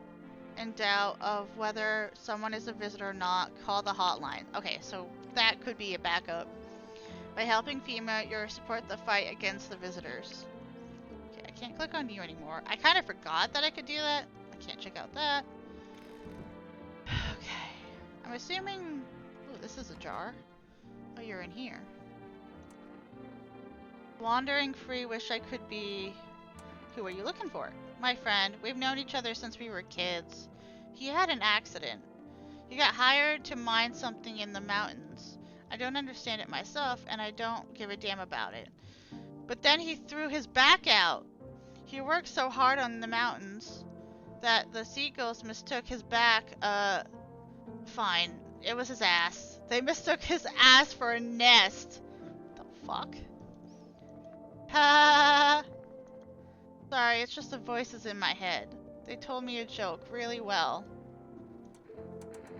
in doubt of whether someone is a visitor or not, call the hotline. Okay, so that could be a backup. By helping FEMA, you'll support the fight against the visitors. Okay, I can't click on you anymore. I kind of forgot that I could do that. I can't check out that. Okay. I'm assuming... Ooh, this is a jar. Oh, you're in here. Wandering free, wish I could be... Who are you looking for? My friend. We've known each other since we were kids. He had an accident. He got hired to mine something in the mountains. I don't understand it myself, and I don't give a damn about it. But then he threw his back out. He worked so hard on the mountains that the seagulls mistook his back, fine. It was his ass. They mistook his ass for a nest. What the fuck? Sorry, it's just the voices in my head. They told me a joke really well.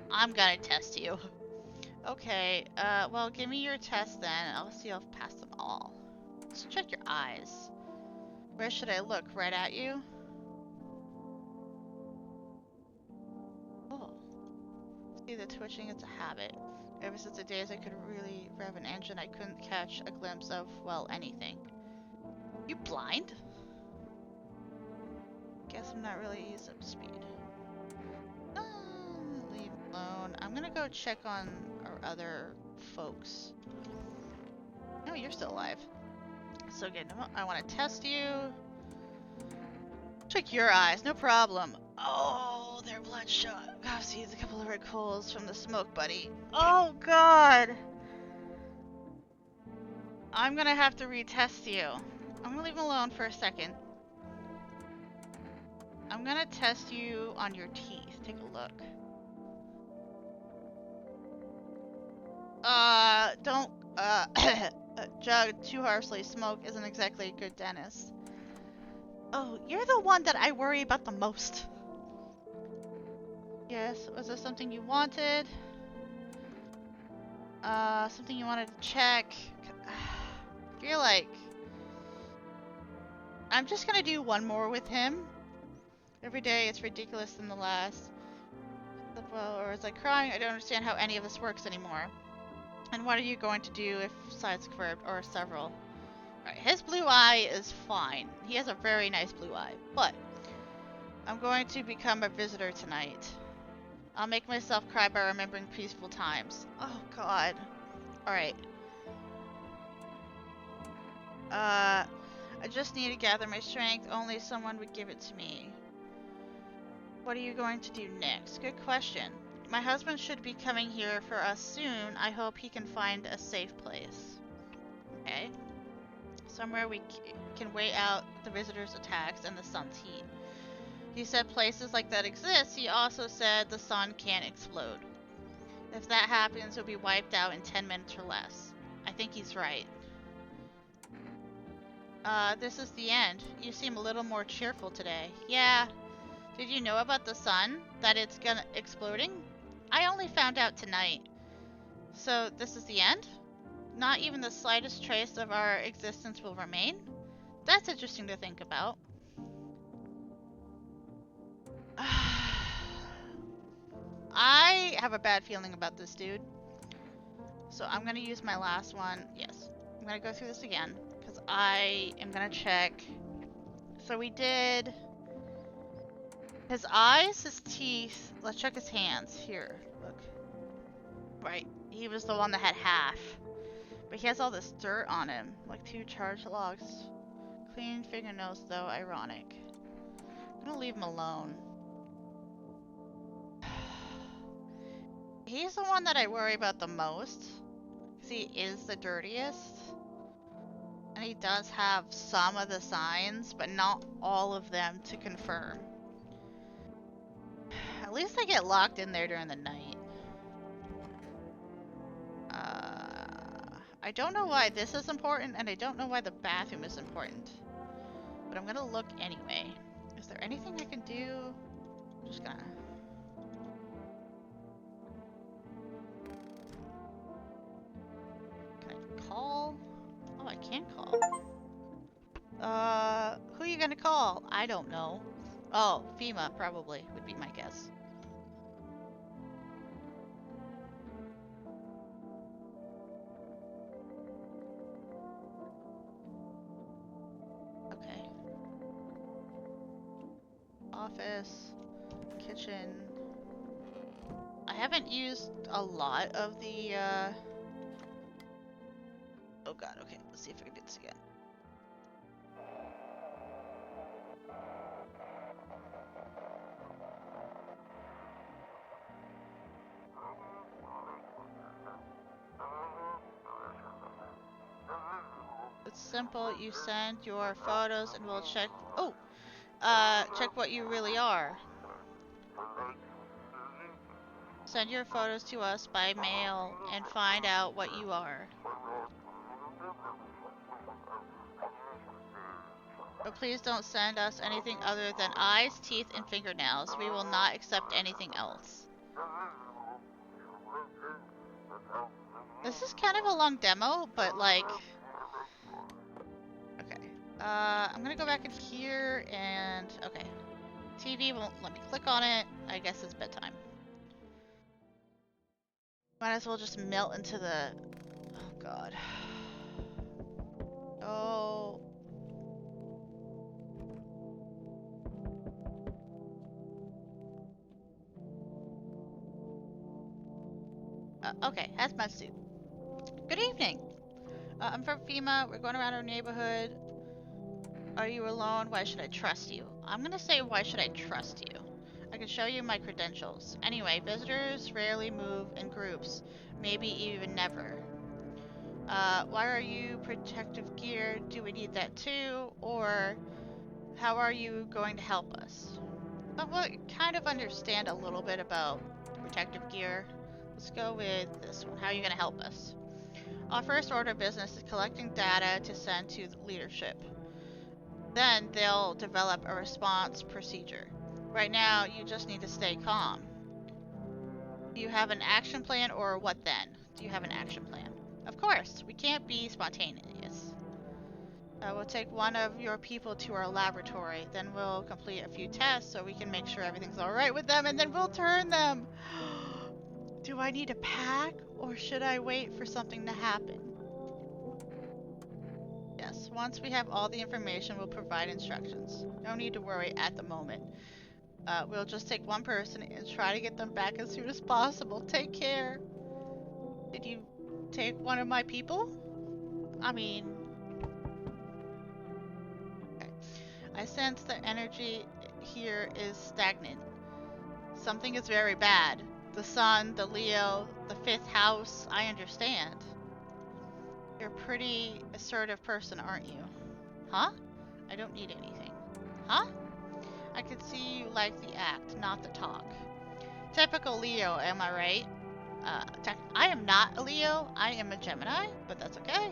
I'm gonna test you. Okay, well, give me your test then, and I'll see if I'll pass them all. Let's check your eyes. Where should I look? Right at you? Oh. See, the twitching, it's a habit. Ever since the days I could really rev an engine, I couldn't catch a glimpse of, well, anything. You blind? Guess I'm not really used up to speed. Leave alone. I'm gonna go check on our other folks. No, you're still alive. So good. I want to test you. Check your eyes, no problem. Oh, they're bloodshot. God, see, a couple of red coals from the smoke, buddy. Oh, God. I'm gonna have to retest you. I'm gonna leave him alone for a second. I'm gonna test you on your teeth. Take a look. Don't, jug too harshly. Smoke isn't exactly a good dentist. Oh, you're the one that I worry about the most. Yes, was there something you wanted? Something you wanted to check? I feel like I'm just gonna do one more with him. Every day it's ridiculous than the last. Or it's like crying, I don't understand how any of this works anymore. And what are you going to do if sides curved or several? Alright, his blue eye is fine. He has a very nice blue eye, but I'm going to become a visitor tonight. I'll make myself cry by remembering peaceful times. Oh god. Alright. I just need to gather my strength. Only someone would give it to me. What are you going to do next? Good question. My husband should be coming here for us soon. I hope he can find a safe place. Okay. Somewhere we can wait out the visitors' attacks and the sun's heat. He said places like that exist. He also said the sun can't explode. If that happens, it'll be wiped out in 10 minutes or less. I think he's right. This is the end. You seem a little more cheerful today. Yeah. Did you know about the sun? That it's gonna exploding? I only found out tonight. So this is the end? Not even the slightest trace of our existence will remain? That's interesting to think about. I have a bad feeling about this dude. So I'm gonna use my last one. Yes. I'm gonna go through this again. Because I am gonna check. So we did his eyes, his teeth. Let's check his hands. Here, look. Right. He was the one that had half. But he has all this dirt on him. Like 2 charged logs. Clean fingernails though, ironic. I'm gonna leave him alone. He's the one that I worry about the most. Because he is the dirtiest. And he does have some of the signs, but not all of them to confirm. At least I get locked in there during the night. I don't know why this is important, and I don't know why the bathroom is important. But I'm gonna look anyway. Is there anything I can do? I'm just gonna... Can I call? Oh, I can call. Who are you gonna call? I don't know. Oh, FEMA probably would be my guess. Okay. Office, kitchen. I haven't used a lot of the, Oh god, okay, let's see if I can do this again. It's simple, you send your photos and we'll check, check what you really are. Send your photos to us by mail and find out what you are. But please don't send us anything other than eyes, teeth, and fingernails. We will not accept anything else. This is kind of a long demo, but like... Okay. I'm gonna go back in here and... Okay. TV won't let me click on it. I guess it's bedtime. Might as well just melt into the... Oh god. Oh... Okay, hazmat suit. Good evening. I'm from FEMA. We're going around our neighborhood. Are you alone? Why should I trust you? I'm gonna say, why should I trust you? I can show you my credentials. Anyway, visitors rarely move in groups. Maybe even never. Why are you protective gear? Do we need that too? Or how are you going to help us? But we'll kind of understand a little bit about protective gear. Let's go with this one. How are you going to help us? Our first order of business is collecting data to send to the leadership. Then they'll develop a response procedure. Right now, you just need to stay calm. Do you have an action plan, or what then? Do you have an action plan? Of course, we can't be spontaneous. We'll take one of your people to our laboratory, then we'll complete a few tests so we can make sure everything's alright with them, and then we'll turn them! Do I need to pack, or should I wait for something to happen? Yes, once we have all the information, we'll provide instructions. No need to worry at the moment. We'll just take one person and try to get them back as soon as possible. Take care. Did you take one of my people? I mean... Okay. I sense the energy here is stagnant. Something is very bad. The sun, the Leo, the 5th house, I understand. You're a pretty assertive person, aren't you? Huh? I don't need anything. Huh? I can see you like the act, not the talk. Typical Leo, am I right? I am not a Leo, I am a Gemini, but that's okay.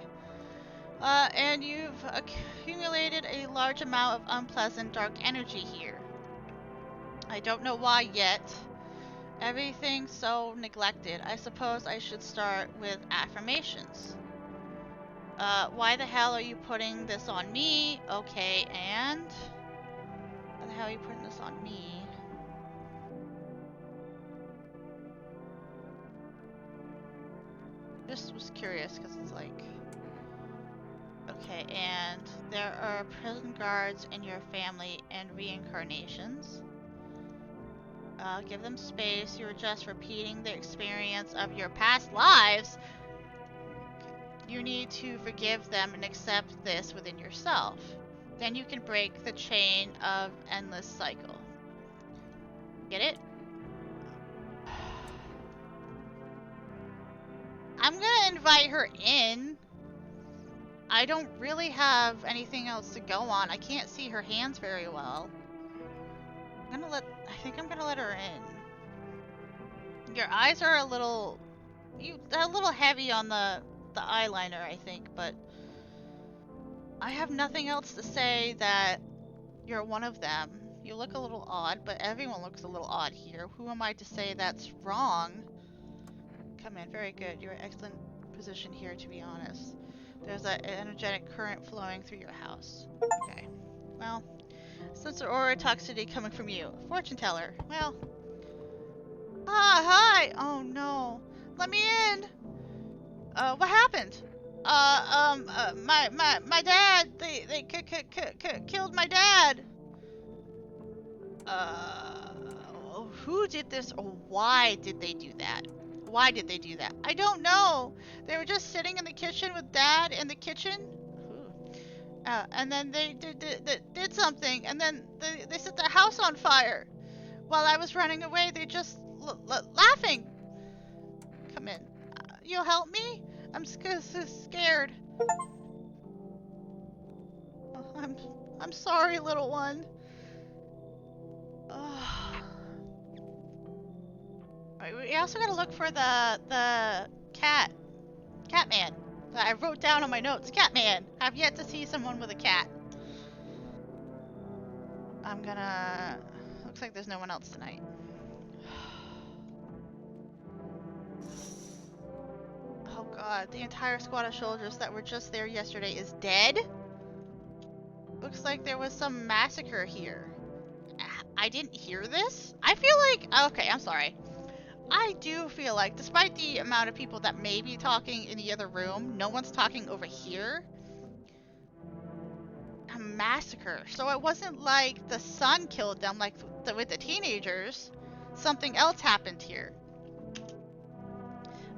And you've accumulated a large amount of unpleasant dark energy here. I don't know why yet. Everything's so neglected. I suppose I should start with affirmations. Why the hell are you putting this on me? Okay, and... Why the hell are you putting this on me? Just was curious, because it's like... Okay, and there are prison guards in your family and reincarnations. Give them space. You're just repeating the experience of your past lives. You need to forgive them and accept this within yourself. Then you can break the chain of endless cycle. Get it? I'm gonna invite her in. I don't really have anything else to go on. I can't see her hands very well. I think I'm gonna let her in. Your eyes are a little heavy on the eyeliner, I think, but I have nothing else to say that you're one of them. You look a little odd, but everyone looks a little odd here. Who am I to say that's wrong? Come in, very good. You're in an excellent position here, to be honest. There's an energetic current flowing through your house. Okay. Well, sense of aura toxicity coming from you. Fortune teller. Well. Hi! Oh no. Let me in! What happened? My dad, they killed my dad! Who did this, or why did they do that? Why did they do that? I don't know! They were just sitting in the kitchen with Dad in the kitchen. And then they did something, and then they set their house on fire. While I was running away, they just laughing. Come in. You'll help me? I'm scared. Oh, I'm sorry, little one. Alright, we also gotta look for the Catman. That I wrote down on my notes. Catman. I've yet to see someone with a cat. I'm gonna... Looks like there's no one else tonight. Oh god, the entire squad of soldiers that were just there yesterday is dead? Looks like there was some massacre here. I didn't hear this? I feel like... Okay, I'm sorry. I do feel like, despite the amount of people that may be talking in the other room, no one's talking over here. A massacre. So it wasn't like the sun killed them like with the teenagers. Something else happened here.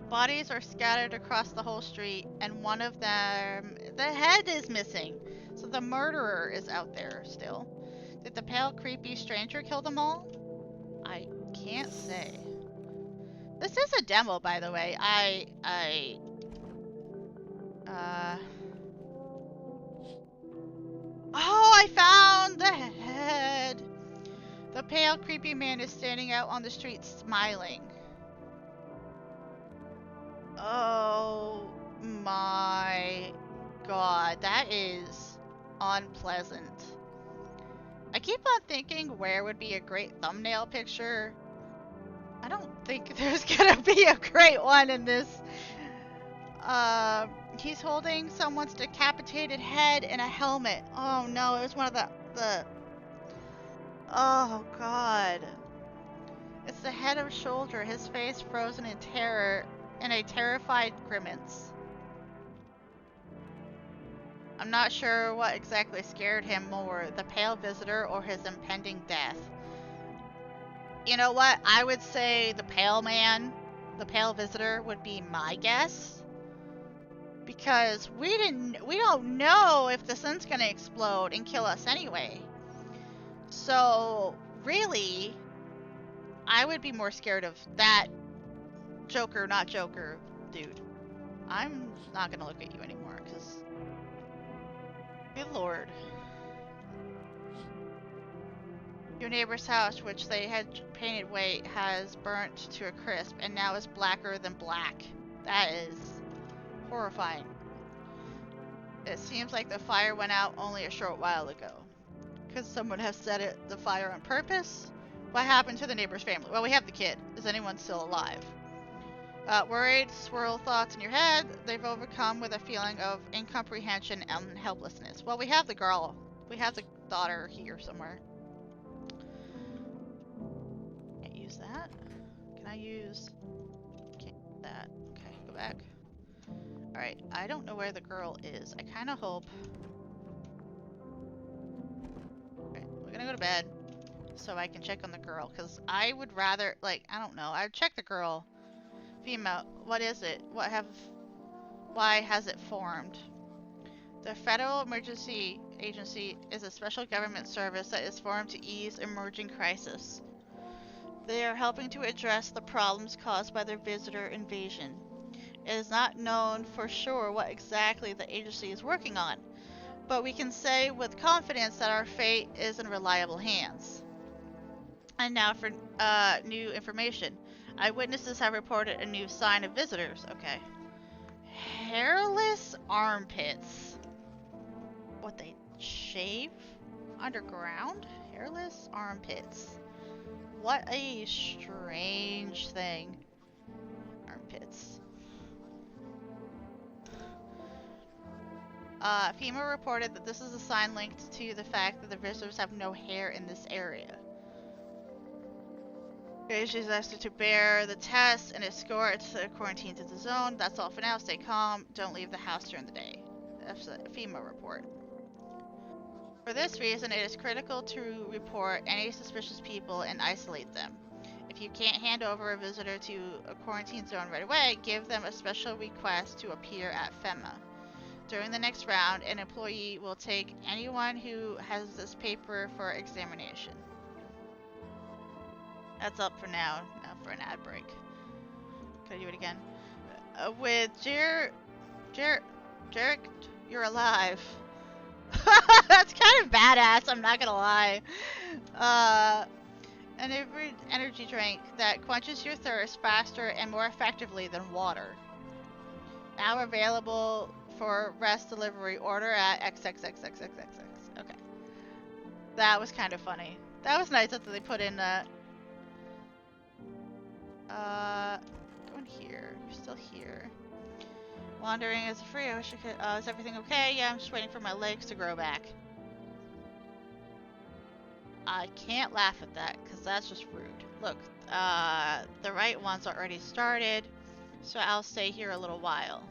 Bodies are scattered across the whole street, and one of them, the head is missing. So the murderer is out there still. Did the pale, creepy stranger kill them all? I can't say. This is a demo, by the way. Oh, I found the head! The pale, creepy man is standing out on the street smiling. Oh my god, that is unpleasant. I keep on thinking where would be a great thumbnail picture. I don't think there's gonna be a great one in this. He's holding someone's decapitated head in a helmet. Oh no, it was one of the. Oh god. It's the head of Shoulder, his face frozen in terror, in a terrified grimace. I'm not sure what exactly scared him more, the pale visitor or his impending death. You know what? I would say the pale man, the pale visitor would be my guess. Because we don't know if the sun's gonna explode and kill us anyway. So, really, I would be more scared of that Joker, not Joker, dude. I'm not gonna look at you anymore, because... Good lord. Your neighbor's house, which they had painted white, has burnt to a crisp, and now is blacker than black. That is horrifying. It seems like the fire went out only a short while ago. Could someone have set the fire on purpose? What happened to the neighbor's family? Well, we have the kid. Is anyone still alive? Worried, swirl thoughts in your head. They've overcome with a feeling of incomprehension and helplessness. Well, we have the girl. We have the daughter here somewhere. Can't use that. Can I use... Can't use that. Okay, go back. Alright, I don't know where the girl is. I kind of hope... Alright, we're gonna go to bed so I can check on the girl, because I would rather, like, I don't know, I'd check the girl. Female, what is it? Why has it formed? The Federal Emergency Agency is a special government service that is formed to ease emerging crises. They are helping to address the problems caused by their visitor invasion. It is not known for sure what exactly the agency is working on, but we can say with confidence that our fate is in reliable hands. And now for new information. Eyewitnesses have reported a new sign of visitors. Okay. Hairless armpits. What, they shave underground? Hairless armpits. What a strange thing. Armpits. FEMA reported that this is a sign linked to the fact that the visitors have no hair in this area. She's asked to bear the test and escort the quarantine to the zone. That's all for now. Stay calm. Don't leave the house during the day. That's a FEMA report. For this reason, it is critical to report any suspicious people and isolate them. If you can't hand over a visitor to a quarantine zone right away, give them a special request to appear at FEMA. During the next round, an employee will take anyone who has this paper for examination. That's up for now. Now for an ad break. Can I do it again? With Jarek, you're alive. That's kind of badass, I'm not gonna lie. An energy drink that quenches your thirst faster and more effectively than water. Now available for rest delivery. Order at XXXXXXX. Okay. That was kind of funny. That was nice that they put in that. Go in here. You're still here. Wandering is free. I wish I could. Is everything okay? Yeah, I'm just waiting for my legs to grow back. I can't laugh at that because that's just rude. Look, the right one's already started, so I'll stay here a little while.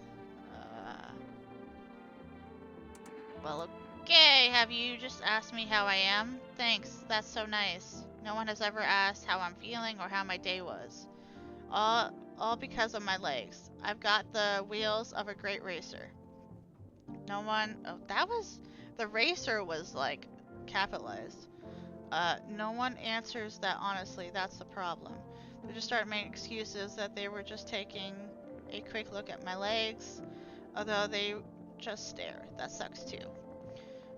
Well, okay. Have you just asked me how I am? Thanks. That's so nice. No one has ever asked how I'm feeling or how my day was. All because of my legs. I've got the wheels of a great racer. No one... Oh, that was... The racer was, like, capitalized. No one answers that honestly. That's the problem. They just start making excuses that they were just taking a quick look at my legs. Although they just stare. That sucks too.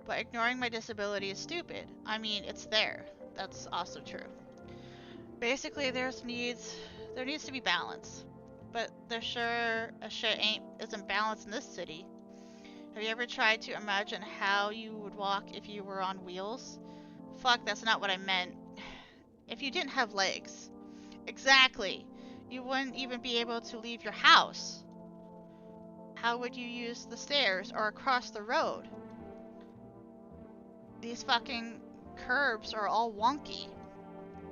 But ignoring my disability is stupid. I mean, it's there. That's also true. Basically, there needs to be balance. But there sure as shit isn't balance in this city. Have you ever tried to imagine how you would walk if you were on wheels? Fuck, that's not what I meant. If you didn't have legs. Exactly. You wouldn't even be able to leave your house. How would you use the stairs or across the road? These fucking curbs are all wonky.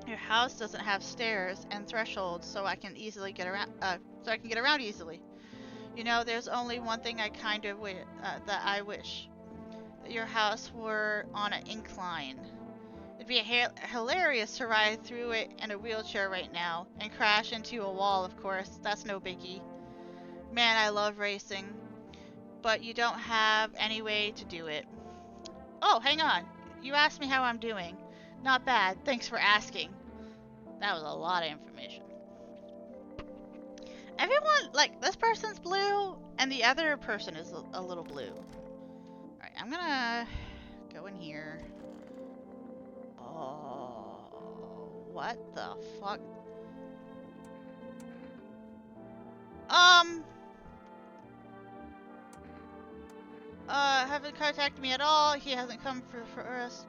Your house doesn't have stairs and thresholds, so I can easily get around. So I can get around easily. You know, there's only one thing I kind of that I wish that your house were on an incline. It'd be hilarious to ride through it in a wheelchair right now and crash into a wall. Of course, that's no biggie. Man, I love racing, but you don't have any way to do it. Oh, hang on. You asked me how I'm doing. Not bad. Thanks for asking. That was a lot of information. Everyone, like, this person's blue, and the other person is a little blue. Alright, I'm gonna go in here. Oh, what the fuck? Haven't contacted me at all. He hasn't come for us.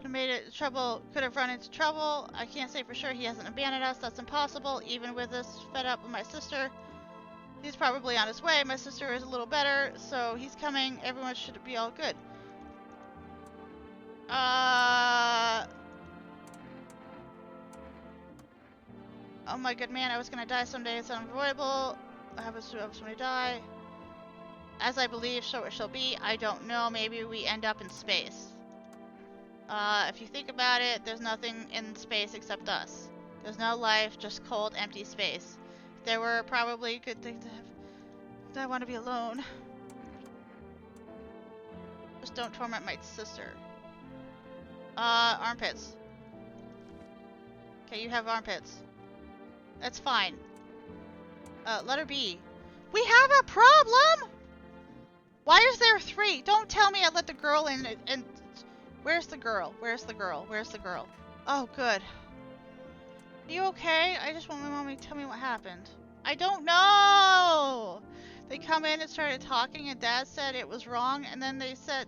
Could have run into trouble. I can't say for sure he hasn't abandoned us. That's impossible. Even with us fed up with my sister. He's probably on his way. My sister is a little better, so he's coming. Everyone should be all good. Oh my good man, I was gonna die someday. It's unavoidable. I have somebody die. As I believe, so it shall be. I don't know. Maybe we end up in space. If you think about it, there's nothing in space except us. There's no life, just cold, empty space. If there were probably good things to have. I want to be alone. Just don't torment my sister. Armpits. Okay, you have armpits. That's fine. Letter B. We have a problem! Why is there 3? Don't tell me I let the girl in and... Where's the girl? Where's the girl? Where's the girl? Oh, good. Are you okay? I just want my mommy to tell me what happened. I don't know! They come in and started talking and Dad said it was wrong and then they said,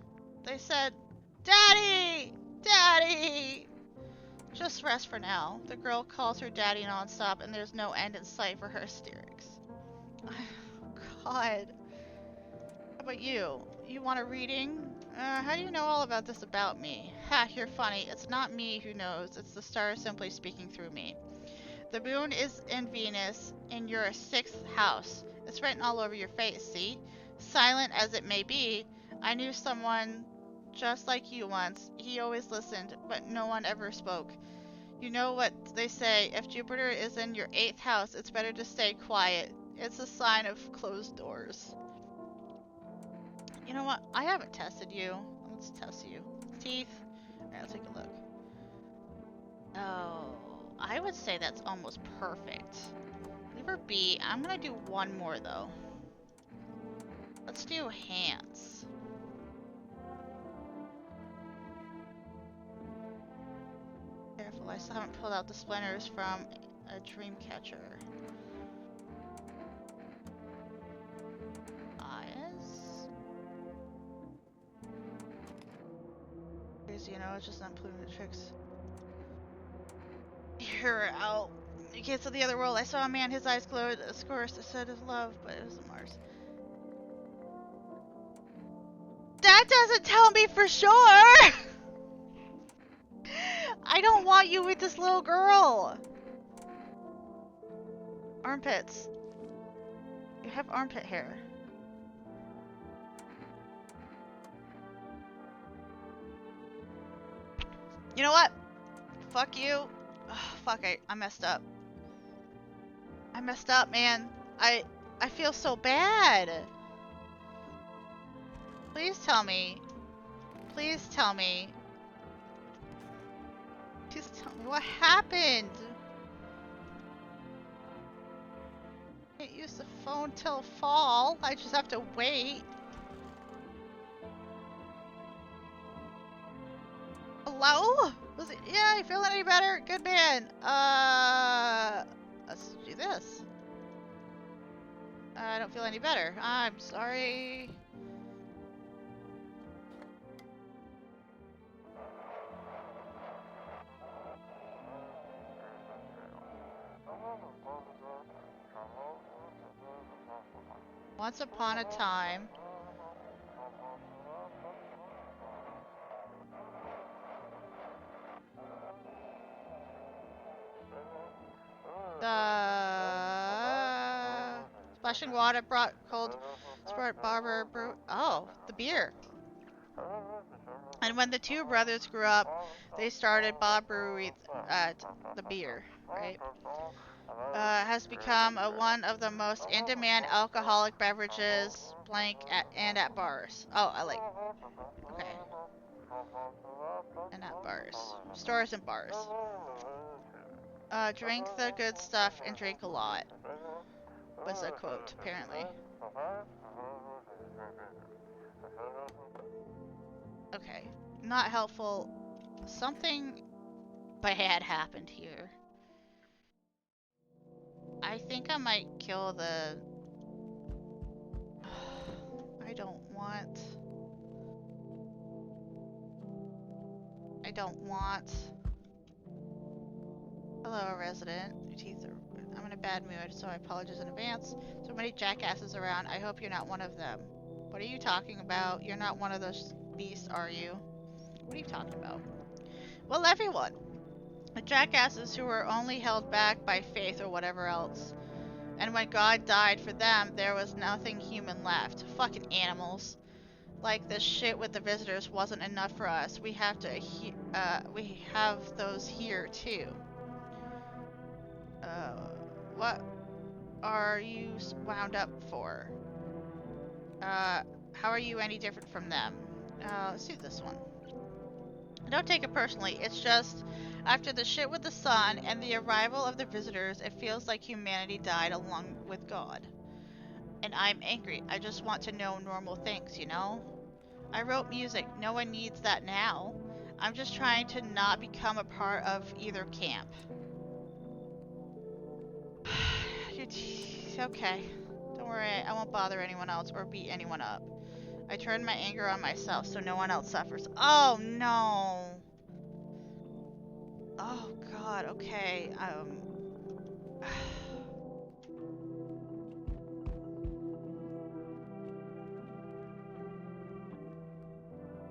Daddy! Daddy! Just rest for now. The girl calls her daddy nonstop and there's no end in sight for her hysterics. God. How about you? You want a reading? How do you know all about this about me? Ha, you're funny. It's not me who knows. It's the stars simply speaking through me. The moon is in Venus in your 6th house. It's written all over your face, see? Silent as it may be, I knew someone just like you once. He always listened, but no one ever spoke. You know what they say, if Jupiter is in your 8th house, it's better to stay quiet. It's a sign of closed doors. You know what? I haven't tested you. Let's test you. Teeth. Alright, let's take a look. Oh, I would say that's almost perfect. Leave her be. I'm gonna do one more though. Let's do hands. Careful, I still haven't pulled out the splinters from a dream catcher. Eyes. Crazy, you know, it's just not pulling the tricks. You're out. You can't see the other world. I saw a man, his eyes glowed. Of course, it said his love, but it was Mars. That doesn't tell me for sure! I don't want you with this little girl! Armpits. You have armpit hair. You know what? Fuck you. Ugh, fuck, I messed up. I messed up, man. I feel so bad. Please tell me. Please tell me. Please tell me what happened. I can't use the phone till fall. I just have to wait. Hello? Was it? Yeah, you feeling any better? Good man. Let's do this. I don't feel any better. I'm sorry. Once upon a time. The splashing water brought cold sport barber brew. Oh, the beer. And when the two brothers grew up, they started Bob Brewery, the beer, right? Has become one of the most in-demand alcoholic beverages, and at bars. Oh, okay. And at bars. Stores and bars. Drink the good stuff and drink a lot. Was a quote, apparently. Okay. Not helpful. Something bad happened here. I think I might kill the... I don't want... Hello, resident. Your teeth are... I'm in a bad mood, so I apologize in advance. So many jackasses around. I hope you're not one of them. What are you talking about? You're not one of those beasts, are you? What are you talking about? Well, everyone. The jackasses who were only held back by faith or whatever else. And when God died for them, there was nothing human left. Fucking animals. Like this shit with the visitors wasn't enough for us. We have those here too. What are you wound up for? How are you any different from them? Let's do this one. Don't take it personally, it's just, after the shit with the sun and the arrival of the visitors, it feels like humanity died along with God. And I'm angry, I just want to know normal things, you know? I wrote music, no one needs that now. I'm just trying to not become a part of either camp. Okay. Don't worry, I won't bother anyone else or beat anyone up. I turned my anger on myself so no one else suffers. Oh no! Oh god, okay,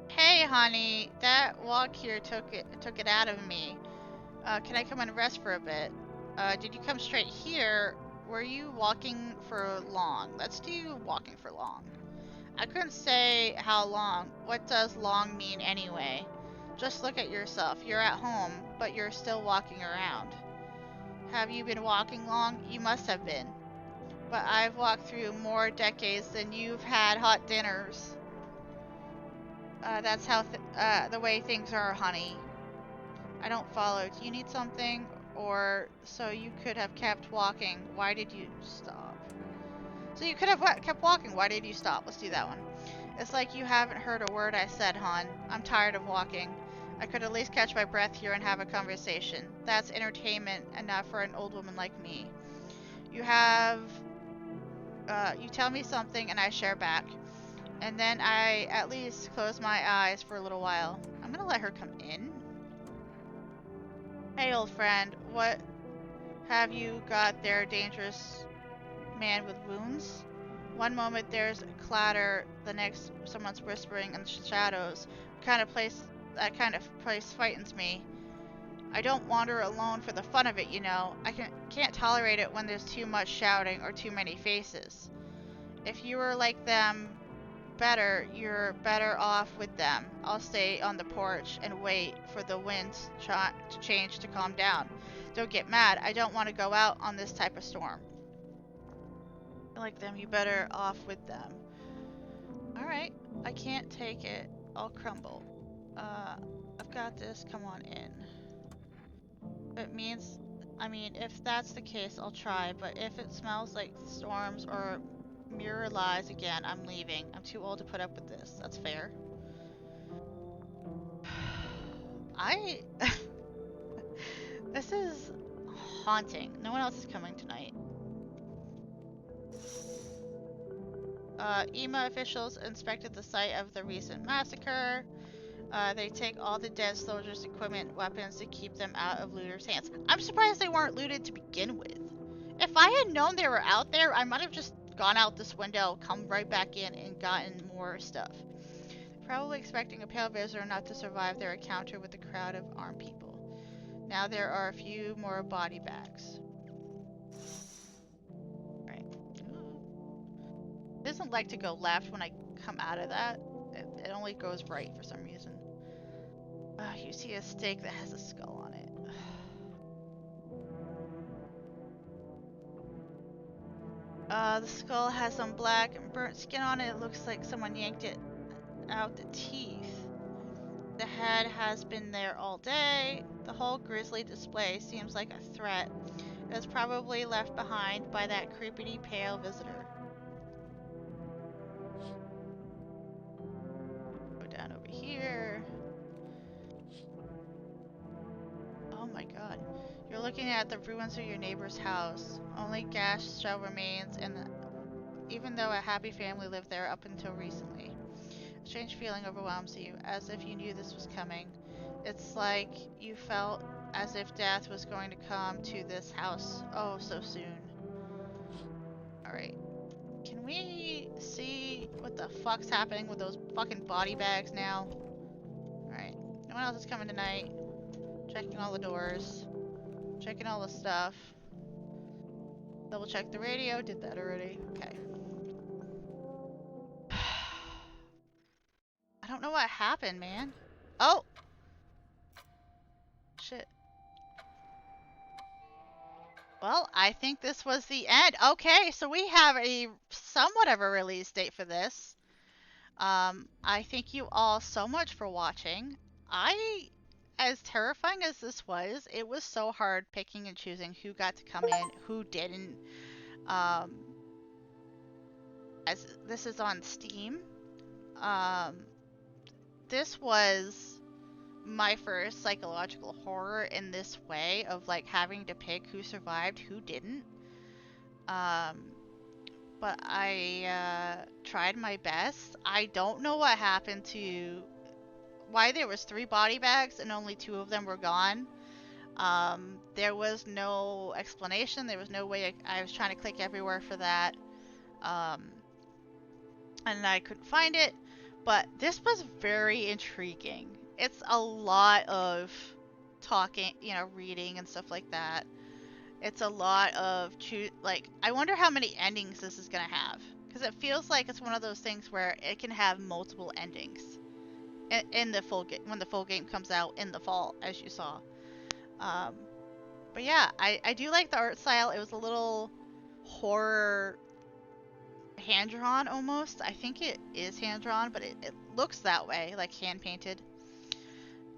Hey honey, that walk here took it out of me. Can I come and rest for a bit? Did you come straight here? Were you walking for long? Let's do walking for long. I couldn't say how long. What does long mean anyway? Just look at yourself. You're at home, but you're still walking around. Have you been walking long? You must have been. But I've walked through more decades than you've had hot dinners. That's how the way things are, honey. I don't follow. Do you need something? Or so you could have kept walking. Why did you stop? So you could have kept walking. Why did you stop? Let's do that one. It's like you haven't heard a word I said, hon. I'm tired of walking. I could at least catch my breath here and have a conversation. That's entertainment enough for an old woman like me. You tell me something and I share back. And then I at least close my eyes for a little while. I'm gonna let her come in. Hey, old friend, what have you got there, dangerous man with wounds? One moment there's clatter, the next someone's whispering in the shadows. That kind of place frightens me. I don't wander alone for the fun of it, you know. I can't tolerate it when there's too much shouting or too many faces. If you were like them, you're better off with them. I'll stay on the porch and wait for the wind to change to calm down. Don't get mad. I don't want to go out on this type of storm. Like them, you better off with them. Alright, I can't take it. I'll crumble. I've got this. Come on in. If that's the case, I'll try, but if it smells like storms or mirror lies again, I'm leaving. I'm too old to put up with this. That's fair. This is haunting. No one else is coming tonight. EMA officials inspected the site of the recent massacre. They take all the dead soldiers' equipment, weapons to keep them out of looters' hands. I'm surprised they weren't looted to begin with. If I had known they were out there, I might have just gone out this window, come right back in, and gotten more stuff. Probably expecting a pale visitor not to survive their encounter with a crowd of armed people. Now there are a few more body bags. Right. It doesn't like to go left when I come out of that. It only goes right for some reason. You see a stake that has a skull on it. The skull has some black and burnt skin on it. It looks like someone yanked it out the teeth. The head has been there all day. The whole grisly display seems like a threat. It was probably left behind by that creepy pale visitor. Go down over here. Oh my god. You're looking at the ruins of your neighbor's house. Only gas shell remains, and even though a happy family lived there up until recently. A strange feeling overwhelms you, as if you knew this was coming. It's like you felt as if death was going to come to this house oh so soon. Alright. Can we see what the fuck's happening with those fucking body bags now? Alright. No one else is coming tonight. Checking all the doors. Checking all the stuff. Double check the radio. Did that already. Okay. I don't know what happened, man. Oh! Shit. Well, I think this was the end. Okay, so we have a somewhat of a release date for this. I thank you all so much for watching. As terrifying as this was, it was so hard picking and choosing who got to come in, who didn't. As this is on Steam, this was my first psychological horror in this way of like having to pick who survived, who didn't. But I tried my best. I don't know what happened to why there was 3 body bags and only 2 of them were gone. There was no explanation. There was no way I was trying to click everywhere for that. And I couldn't find it. But this was very intriguing. It's a lot of talking, you know, reading and stuff like that. It's a lot of like, I wonder how many endings this is gonna have, because it feels like it's one of those things where it can have multiple endings in the full game when the full game comes out in the fall, as you saw. But yeah, I do like the art style. It was a little horror hand drawn almost. I think it is hand drawn, but it looks that way, like hand painted.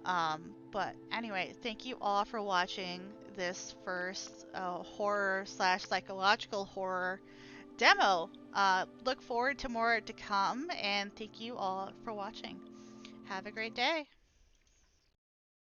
But anyway, thank you all for watching this first horror / psychological horror demo. Look forward to more to come, and thank you all for watching. Have a great day.